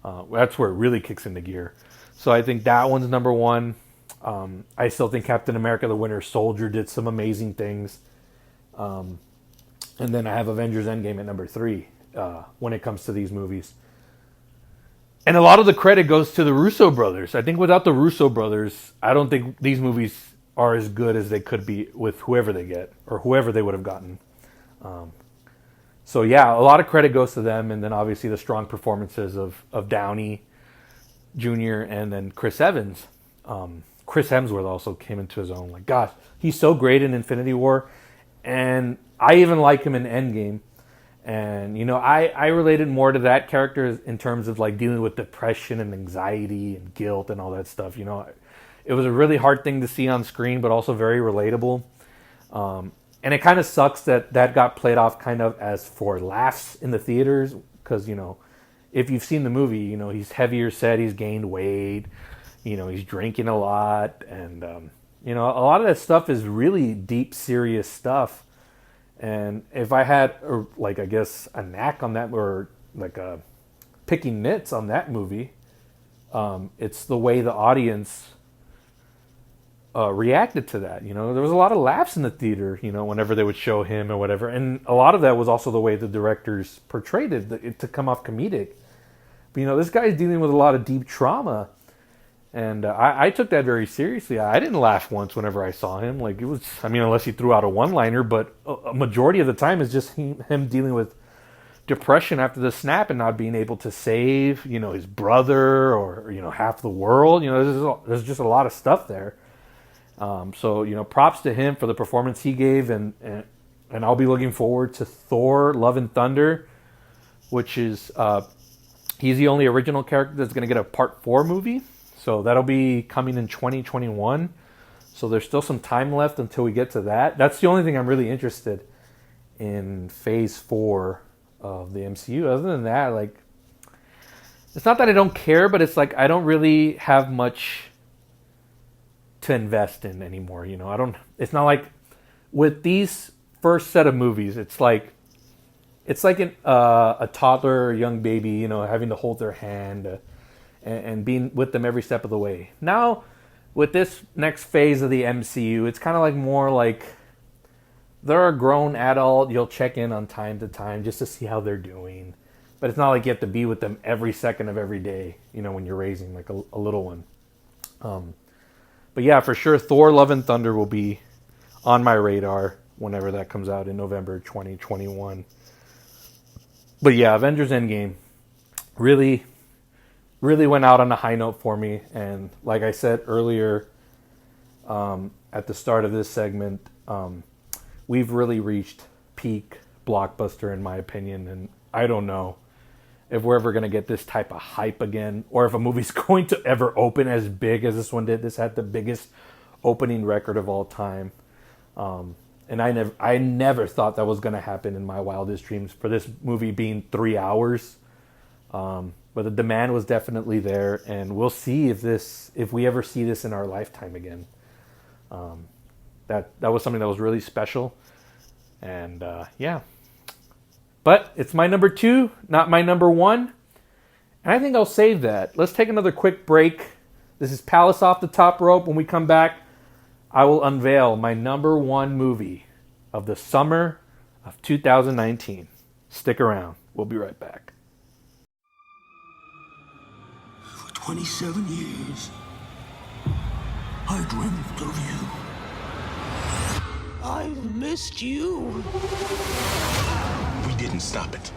That's where it really kicks into gear. So I think that one's number 1. I still think Captain America the Winter Soldier did some amazing things. And then I have Avengers Endgame at number 3 when it comes to these movies. And a lot of the credit goes to the Russo brothers. I think without the Russo brothers, I don't think these movies are as good as they could be with whoever they get or whoever they would have gotten. So yeah, a lot of credit goes to them, and then obviously the strong performances of Downey Jr. and then Chris Evans. Chris Hemsworth also came into his own. Like, gosh, he's so great in Infinity War, and I even like him in Endgame. And, you know, I related more to that character in terms of, like, dealing with depression and anxiety and guilt and all that stuff. You know, it was a really hard thing to see on screen, but also very relatable. And it kind of sucks that got played off kind of as for laughs in the theaters. Because, you know, if you've seen the movie, you know, he's heavier set, he's gained weight, you know, he's drinking a lot. And, you know, a lot of that stuff is really deep, serious stuff. And if I had, or like, I guess, a knack on that, or like a picking nits on that movie, it's the way the audience reacted to that. You know, there was a lot of laughs in the theater, you know, whenever they would show him or whatever. And a lot of that was also the way the directors portrayed it to come off comedic. But, you know, this guy's dealing with a lot of deep trauma. And I took that very seriously. I didn't laugh once whenever I saw him. Like, it was, I mean, unless he threw out a one-liner, but a majority of the time is just him dealing with depression after the snap and not being able to save, you know, his brother or you know, half the world. You know, there's just a lot of stuff there. So, you know, props to him for the performance he gave, and I'll be looking forward to Thor: Love and Thunder, which is he's the only original character that's going to get a Part 4 movie. So that'll be coming in 2021. So there's still some time left until we get to that. That's the only thing I'm really interested in Phase 4 of the MCU. Other than that, like, it's not that I don't care, but it's like I don't really have much to invest in anymore. You know, it's not like with these first set of movies, it's like a toddler or young baby, you know, having to hold their hand, and being with them every step of the way. Now, with this next phase of the MCU, it's kind of like more like they're a grown adult. You'll check in on time to time just to see how they're doing. But it's not like you have to be with them every second of every day, you know, when you're raising like a little one. But yeah, for sure, Thor: Love and Thunder will be on my radar whenever that comes out in November 2021. But yeah, Avengers Endgame really went out on a high note for me. And like I said earlier, at the start of this segment, we've really reached peak blockbuster in my opinion. And I don't know if we're ever going to get this type of hype again, or if a movie's going to ever open as big as this one did. This had the biggest opening record of all time. And I never thought that was going to happen in my wildest dreams, for this movie being 3 hours. But the demand was definitely there, and we'll see if we ever see this in our lifetime again. That was something that was really special, and yeah. But it's my number 2, not my number 1, and I think I'll save that. Let's take another quick break. This is Palace Off the Top Rope. When we come back, I will unveil my number 1 movie of the summer of 2019. Stick around. We'll be right back. 27 years, I dreamt of you. I've missed you. We didn't stop it.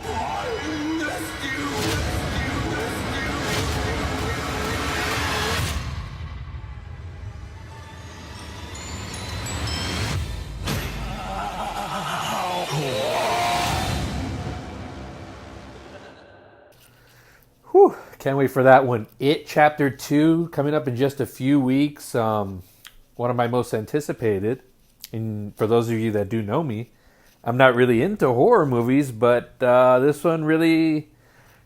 Whew, can't wait for that one. It Chapter 2 coming up in just a few weeks. One of my most anticipated. And for those of you that do know me, I'm not really into horror movies, but this one really,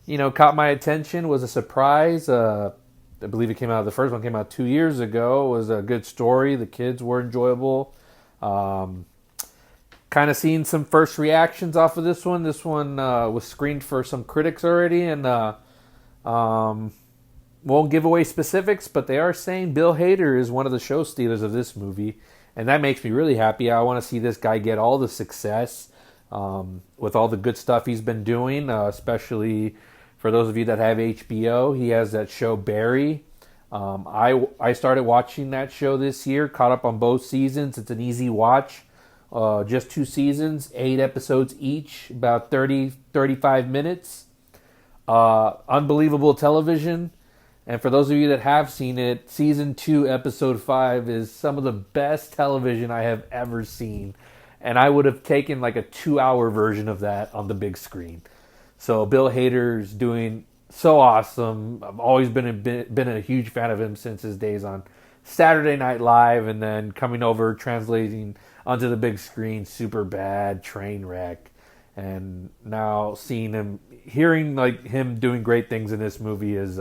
you know, caught my attention. Was a surprise. I believe the first one came out 2 years ago. It was a good story. The kids were enjoyable. Kind of seen some first reactions off of this one. This one was screened for some critics already, and won't give away specifics, but they are saying Bill Hader is one of the show stealers of this movie, and that makes me really happy. I want to see this guy get all the success with all the good stuff he's been doing, especially For those of you that have HBO, he has that show Barry. I started watching that show this year, caught up on both seasons. It's an easy watch. Just 2 seasons, 8 episodes each, about 35 minutes. Unbelievable television. And for those of you that have seen it, season 2, episode 5 is some of the best television I have ever seen. And I would have taken like a 2-hour version of that on the big screen. So Bill Hader's doing so awesome. I've always been a huge fan of him since his days on Saturday Night Live, and then coming over, translating onto the big screen, Superbad, Trainwreck, and now seeing him, hearing like him doing great things in this movie is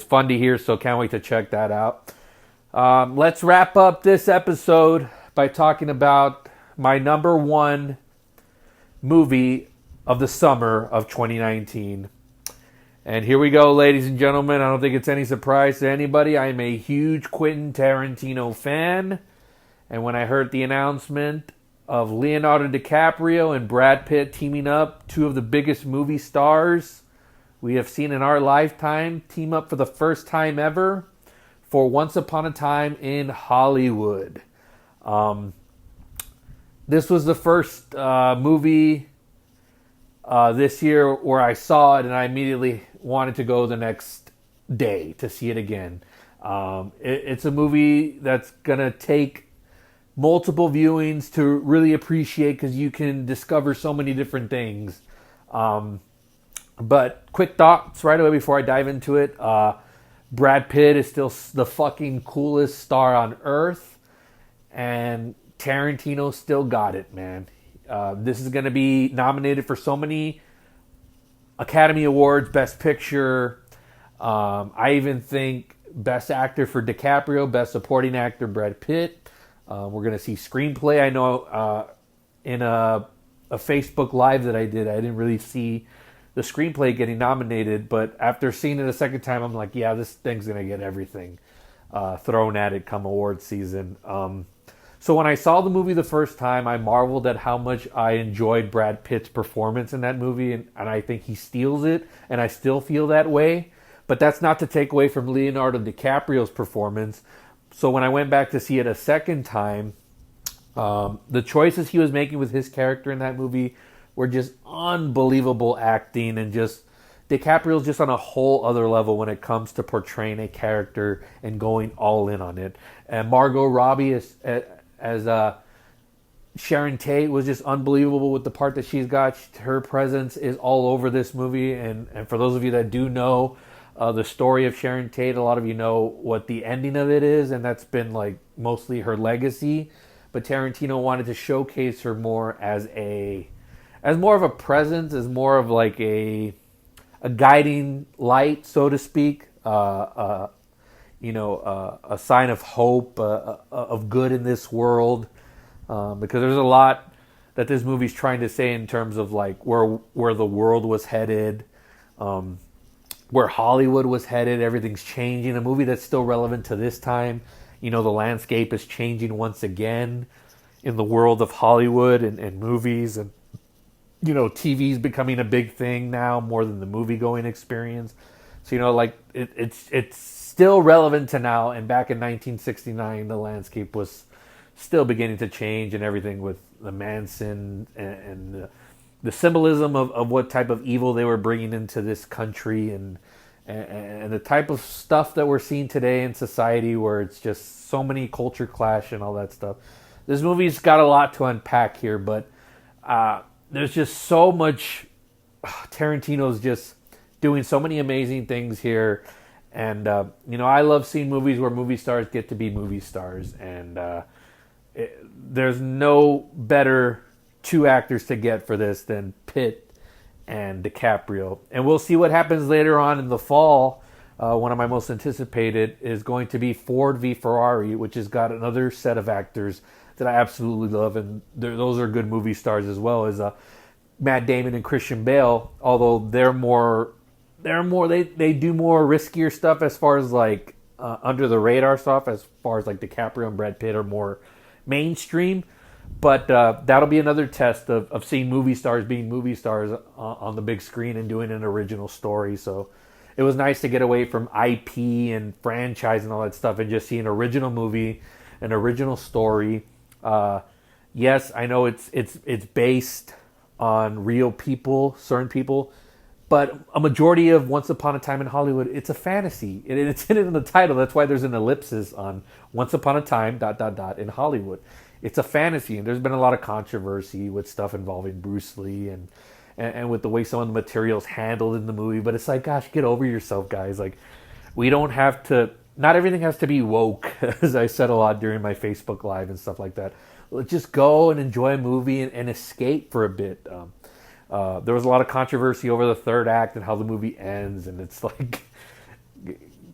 fun to hear. So can't wait to check that out. Let's wrap up this episode by talking about my number 1 movie of the summer of 2019. And here we go, ladies and gentlemen. I don't think it's any surprise to anybody. I'm a huge Quentin Tarantino fan. And when I heard the announcement of Leonardo DiCaprio and Brad Pitt teaming up, 2 of the biggest movie stars we have seen in our lifetime, team up for the first time ever for Once Upon a Time in Hollywood. This was the first movie this year where I saw it and I immediately wanted to go the next day to see it again. It's a movie that's going to take multiple viewings to really appreciate, because you can discover so many different things. But quick thoughts right away before I dive into it. Brad Pitt is still the fucking coolest star on earth, and Tarantino still got it, man. This is going to be nominated for so many Academy Awards, Best Picture. I even think Best Actor for DiCaprio, Best Supporting Actor Brad Pitt. We're going to see Screenplay. I know in a Facebook Live that I didn't really see the Screenplay getting nominated, but after seeing it a second time, I'm like, yeah, this thing's going to get everything thrown at it come award season. So when I saw the movie the first time, I marveled at how much I enjoyed Brad Pitt's performance in that movie, and I think he steals it, and I still feel that way. But that's not to take away from Leonardo DiCaprio's performance. So when I went back to see it a second time, the choices he was making with his character in that movie were just unbelievable acting, and just DiCaprio's just on a whole other level when it comes to portraying a character and going all in on it. And Margot Robbie as Sharon Tate was just unbelievable with the part that she's got. Her presence is all over this movie. And for those of you that do know the story of Sharon Tate, a lot of you know what the ending of it is, and that's been like mostly her legacy. But Tarantino wanted to showcase her more as more of a presence, as more of like a guiding light, so to speak. A sign of hope, of good in this world, because there's a lot that this movie's trying to say in terms of like where the world was headed, where Hollywood was headed. Everything's changing. A movie that's still relevant to this time. The landscape is changing once again in the world of Hollywood and movies, and TV's becoming a big thing now more than the movie-going experience. So it's still relevant to now, and back in 1969 the landscape was still beginning to change, and everything with the Manson and the symbolism of what type of evil they were bringing into this country, and the type of stuff that we're seeing today in society, where it's just so many culture clash and all that stuff. This movie's got a lot to unpack here, but there's just so much. Tarantino's just doing so many amazing things here. And, I love seeing movies where movie stars get to be movie stars. And there's no better 2 actors to get for this than Pitt and DiCaprio. And we'll see what happens later on in the fall. One of my most anticipated is going to be Ford v Ferrari, which has got another set of actors that I absolutely love. And those are good movie stars as well as Matt Damon and Christian Bale, although they do more riskier stuff as far as like under the radar stuff, as far as like DiCaprio and Brad Pitt are more mainstream. But that'll be another test of seeing movie stars being movie stars on the big screen and doing an original story. So it was nice to get away from IP and franchise and all that stuff and just see an original movie, an original story. Yes, I know it's based on real people, certain people, but a majority of Once Upon a Time in Hollywood, it's a fantasy. It's in the title. That's why there's an ellipsis on Once Upon a Time ... in Hollywood. It's a fantasy, and there's been a lot of controversy with stuff involving Bruce Lee and with the way some of the material's handled in the movie. But it's like, gosh, get over yourself, guys. Like, we don't have to. Not everything has to be woke, as I said a lot during my Facebook Live and stuff like that. Let's just go and enjoy a movie and escape for a bit. There was a lot of controversy over the third act and how the movie ends, and it's like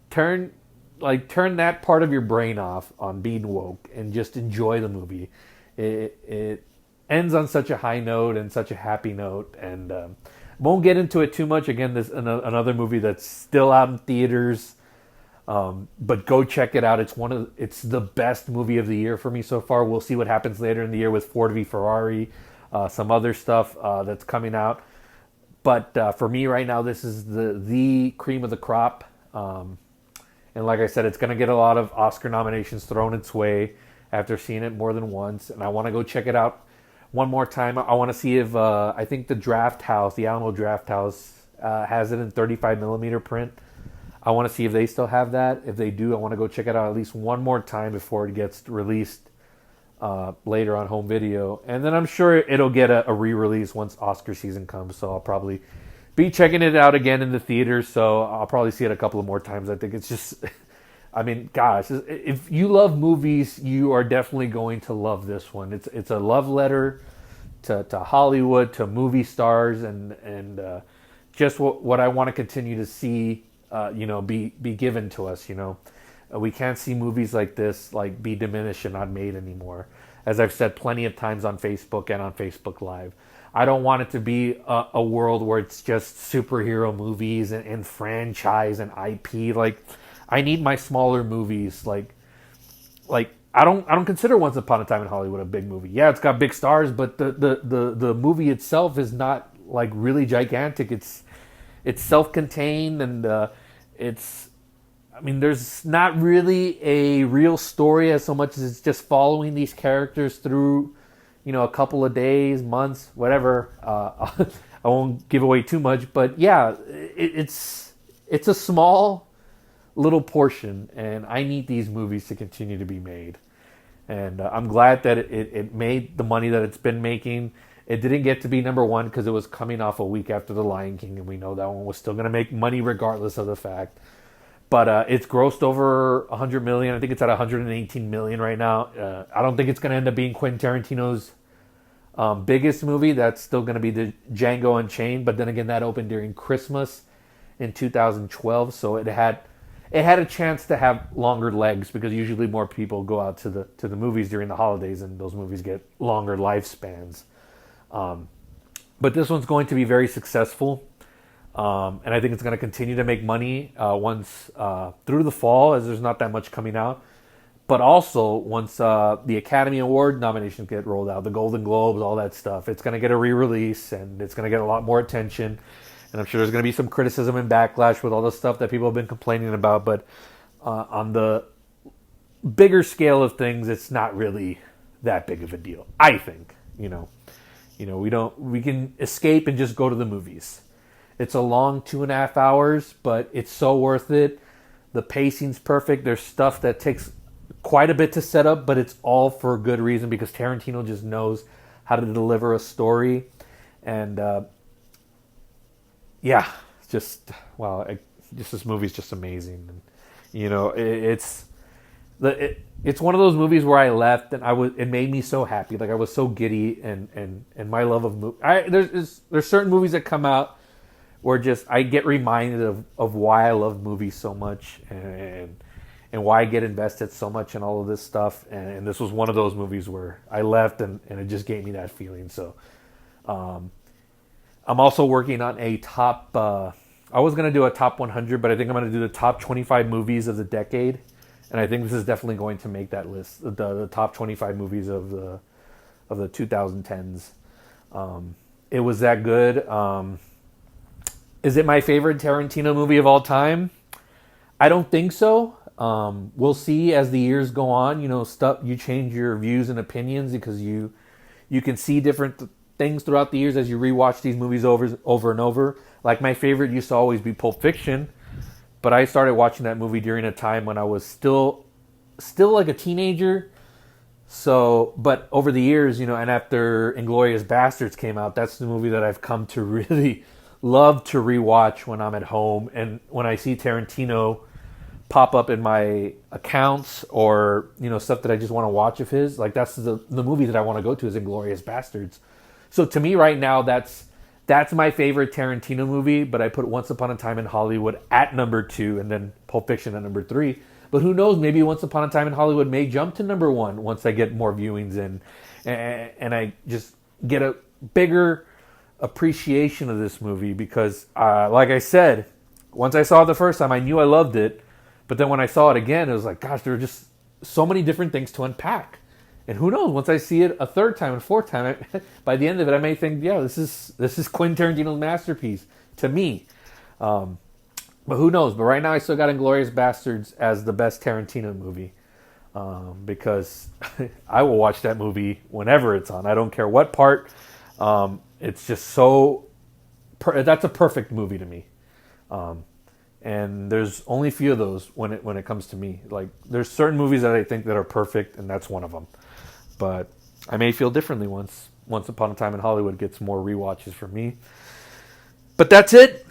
turn that part of your brain off on being woke and just enjoy the movie. It ends on such a high note and such a happy note, and won't get into it too much. Again, this another movie that's still out in theaters, but go check it out. It's the best movie of the year for me so far. We'll see what happens later in the year with Ford v Ferrari. Some other stuff that's coming out. But for me right now, this is the cream of the crop. And like I said, it's going to get a lot of Oscar nominations thrown its way after seeing it more than once. And I want to go check it out one more time. I want to see if, I think the Draft House, the Alamo Draft House, has it in 35 millimeter print. I want to see if they still have that. If they do, I want to go check it out at least one more time before it gets released later on home video, and then I'm sure it'll get a re-release once Oscar season comes, so I'll probably be checking it out again in the theaters, so I'll probably see it a couple of more times. I think it's just, I mean, gosh, if you love movies, you are definitely going to love this one. It's a love letter to Hollywood, to movie stars, and just what I want to continue to see, be given to us, We can't see movies like this be diminished and not made anymore. As I've said plenty of times on Facebook and on Facebook Live, I don't want it to be a world where it's just superhero movies and franchise and IP. I need my smaller movies. Like I don't consider Once Upon a Time in Hollywood a big movie. Yeah, it's got big stars, but the movie itself is not really gigantic. It's self-contained, and there's not really a real story as so much as it's just following these characters through, a couple of days, months, whatever. I won't give away too much, but yeah, it's a small little portion, and I need these movies to continue to be made. And I'm glad that it made the money that it's been making. It didn't get to be number one because it was coming off a week after The Lion King, and we know that one was still going to make money regardless of the fact. But it's grossed over 100 million. I think it's at 118 million right now. I don't think it's going to end up being Quentin Tarantino's biggest movie. That's still going to be the Django Unchained. But then again, that opened during Christmas in 2012, so it had a chance to have longer legs because usually more people go out to the movies during the holidays, and those movies get longer lifespans. But this one's going to be very successful. And I think it's going to continue to make money once through the fall, as there's not that much coming out. But also once the Academy Award nominations get rolled out, the Golden Globes, all that stuff, it's going to get a re-release, and it's going to get a lot more attention. And I'm sure there's going to be some criticism and backlash with all the stuff that people have been complaining about. But on the bigger scale of things, it's not really that big of a deal, I think. We can escape and just go to the movies. It's a long 2.5 hours, but it's so worth it. The pacing's perfect. There's stuff that takes quite a bit to set up, but it's all for a good reason because Tarantino just knows how to deliver a story. And this movie's just amazing. And, it's one of those movies where I left and it made me so happy. I was so giddy, and my love of movies. There's certain movies that come out where just I get reminded of why I love movies so much and why I get invested so much in all of this stuff. And this was one of those movies where I left and it just gave me that feeling. So I'm also working on a top... I was going to do a top 100, but I think I'm going to do the top 25 movies of the decade. And I think this is definitely going to make that list. The top 25 movies of of the 2010s. It was that good. Is it my favorite Tarantino movie of all time? I don't think so. We'll see as the years go on. You change your views and opinions because you can see different things throughout the years as you rewatch these movies over and over. Like my favorite used to always be Pulp Fiction, but I started watching that movie during a time when I was still like a teenager. So, but over the years, and after Inglourious Bastards came out, that's the movie that I've come to really love to rewatch when I'm at home. And when I see Tarantino pop up in my accounts or, stuff that I just want to watch of his, like that's the movie that I want to go to is Inglourious Bastards. So to me right now, that's my favorite Tarantino movie, but I put Once Upon a Time in Hollywood at number 2 and then Pulp Fiction at number 3. But who knows, maybe Once Upon a Time in Hollywood may jump to number 1 once I get more viewings in and I just get a bigger appreciation of this movie because, like I said, once I saw it the first time, I knew I loved it. But then when I saw it again, it was like, gosh, there are just so many different things to unpack. And who knows, once I see it a third time and fourth time, by the end of it, I may think, yeah, this is Quentin Tarantino's masterpiece to me. But who knows? But right now, I still got Inglourious Bastards as the best Tarantino movie because I will watch that movie whenever it's on. I don't care what part. It's just so... that's a perfect movie to me. And there's only a few of those when it comes to me. Like, there's certain movies that I think that are perfect, and that's one of them. But I may feel differently once Upon a Time in Hollywood gets more rewatches for me. But that's it.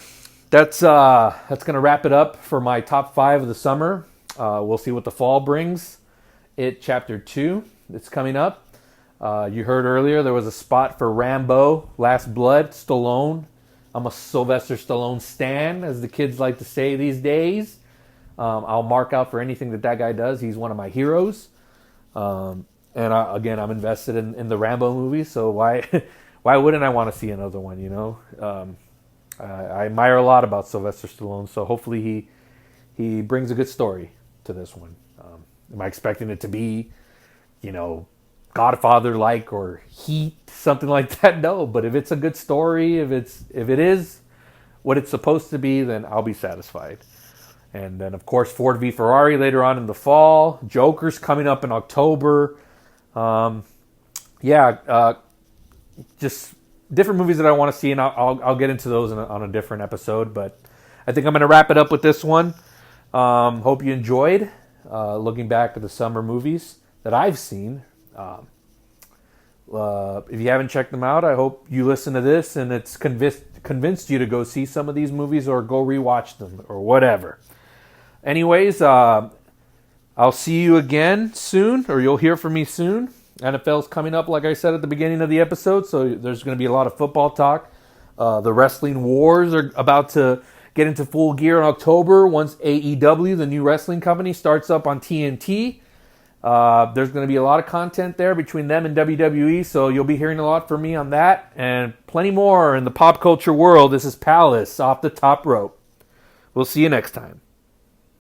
That's going to wrap it up for my top 5 of the summer. We'll see what the fall brings. It Chapter 2, it's coming up. You heard earlier there was a spot for Rambo, Last Blood, Stallone. I'm a Sylvester Stallone stan, as the kids like to say these days. I'll mark out for anything that guy does. He's one of my heroes. And again, I'm invested in the Rambo movie, so why wouldn't I want to see another one, I admire a lot about Sylvester Stallone, so hopefully he brings a good story to this one. Am I expecting it to be, Godfather-like or Heat, something like that? No, but if it's a good story, if it is what it's supposed to be, then I'll be satisfied. And then, of course, Ford v Ferrari later on in the fall. Joker's coming up in October. Just different movies that I want to see, and I'll get into those on a different episode. But I think I'm going to wrap it up with this one. Hope you enjoyed looking back at the summer movies that I've seen. If you haven't checked them out, I hope you listen to this and it's convinced you to go see some of these movies or go rewatch them or whatever. Anyways, I'll see you again soon, or you'll hear from me soon. NFL's coming up, like I said at the beginning of the episode, so there's going to be a lot of football talk. The wrestling wars are about to get into full gear in October once AEW, the new wrestling company, starts up on TNT. There's going to be a lot of content there between them and WWE, so you'll be hearing a lot from me on that and plenty more in the pop culture world. This is Palace off the top rope. We'll see you next time.